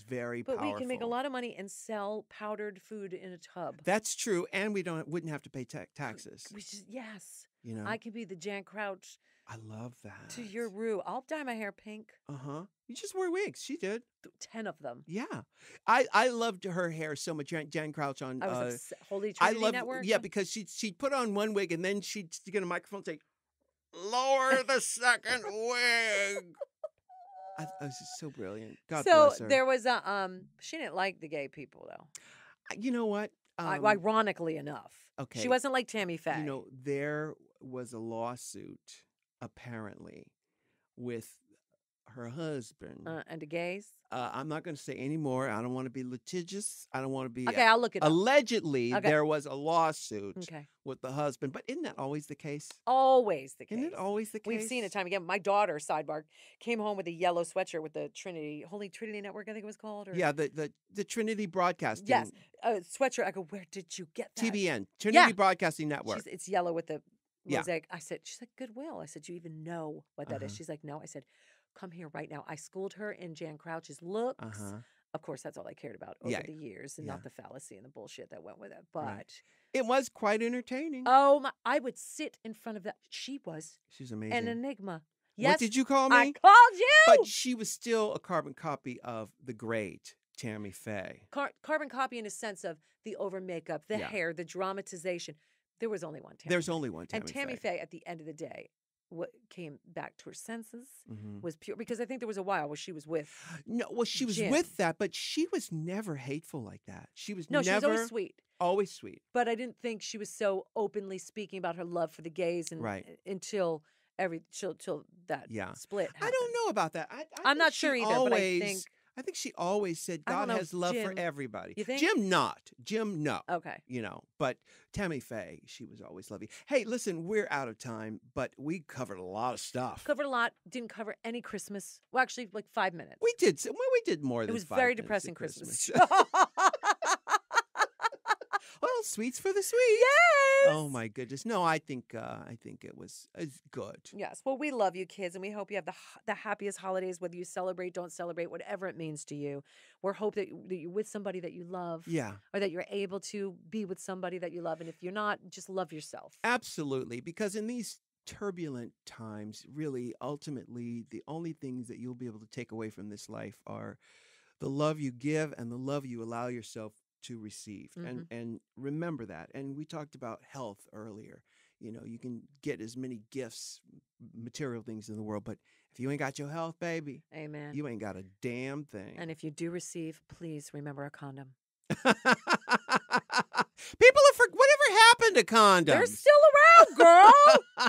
very But powerful. we can make a lot of money and sell powdered food in a tub. That's true, and we wouldn't have to pay taxes. Yes. You know, I could be the Jan Crouch I love that. to your Rue. I'll dye my hair pink. Uh-huh. You just wear wigs. She did. 10 of them. Yeah. I loved her hair so much. Jan Crouch on I was Holy I Trinity love Network. yeah, because she'd put on one wig and then she'd get a microphone and say, "Lower the second wig." I was just so brilliant. God So bless her. there was she didn't like the gay people though. You know what? Ironically enough. Okay. She wasn't like Tammy Faye. There was a lawsuit apparently with her husband. And the gays. I'm not going to say any more. I don't want to be litigious. I don't want to be. Okay, I'll look it up. Allegedly, Okay. there was a lawsuit Okay. with the husband, but isn't that always the case? Always the case. Isn't it always the case? We've seen it time again. My daughter, sidebar, came home with a yellow sweatshirt with the Holy Trinity Network, I think it was called. Or... Yeah, the Trinity Broadcasting. Yes, sweatshirt. I go, where did you get that? TBN, Trinity Yeah. Broadcasting Network. It's yellow with the Yeah. mosaic. She's like, Goodwill. I said, do you even know what that is? She's like, no. I said, come here right now. I schooled her in Jan Crouch's looks. Of course, that's all I cared about over Yeah. the years, and Yeah. not the fallacy and the bullshit that went with it. But Right. It was quite entertaining. oh my, I would sit in front of that. She was She's amazing. an enigma. Yes, What did you call me? I called you. But she was still a carbon copy of the great Tammy Faye. Carbon copy in a sense of the over makeup, the Yeah. hair, the dramatization. There was only one Tammy. There's only one Tammy And Tammy Faye. Faye, at the end of the day, what came back to her senses Mhm. was pure. Because I think there was a while where she was with No, well, she was Jim. with that, but she was never hateful like that. She was No, never she was always sweet. always sweet. But I didn't think she was so openly speaking about her love for the gays and Right. until that Yeah. split I happened. don't know about that. I'm think not she sure either, but I think I think she always said I don't God know has if love for Jim- everybody. You think? Jim not. Jim no. Okay. You know, but Tammy Faye, she was always lovely. Hey, listen, we're out of time, but we covered a lot of stuff. Covered a lot. Didn't cover any Christmas. Well, actually, like 5 minutes. We did more than It was 5 very minutes of depressing Christmas. Well, sweets for the sweet. Yes. Oh my goodness. No, I think it was good. Yes. Well, we love you, kids, and we hope you have the happiest holidays, whether you celebrate, don't celebrate, whatever it means to you. We hope that you're with somebody that you love. Yeah. Or that you're able to be with somebody that you love. And if you're not, just love yourself. Absolutely, because in these turbulent times, really, ultimately, the only things that you'll be able to take away from this life are the love you give and the love you allow yourself to receive. And remember that. And we talked about health earlier. You know, you can get as many gifts, material things in the world, but if you ain't got your health, baby, Amen. you ain't got a damn thing. And if you do receive, please remember a condom. People whatever happened to condoms? They're still around, girl.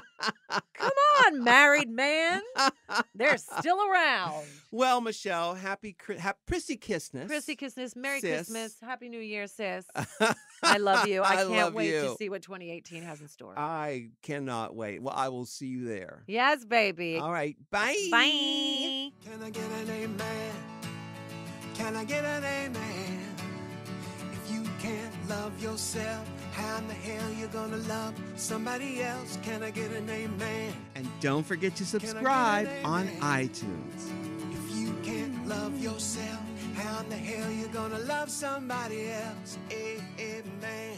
Come on, married man. They're still around. Well, Michelle, happy Prissy Kissness. Prissy Kissness, Merry Sis. Christmas, Happy New Year, sis. I love you. I can't love wait you. to see what 2018 has in store. I cannot wait. Well, I will see you there. Yes, baby. All right. Bye. Bye. Can I get an amen? Can I get an amen? If you can't love yourself, how in the hell you gonna love somebody else? Can I get an amen? And don't forget to subscribe on iTunes. If you can't love yourself, how in the hell you gonna love somebody else? Amen.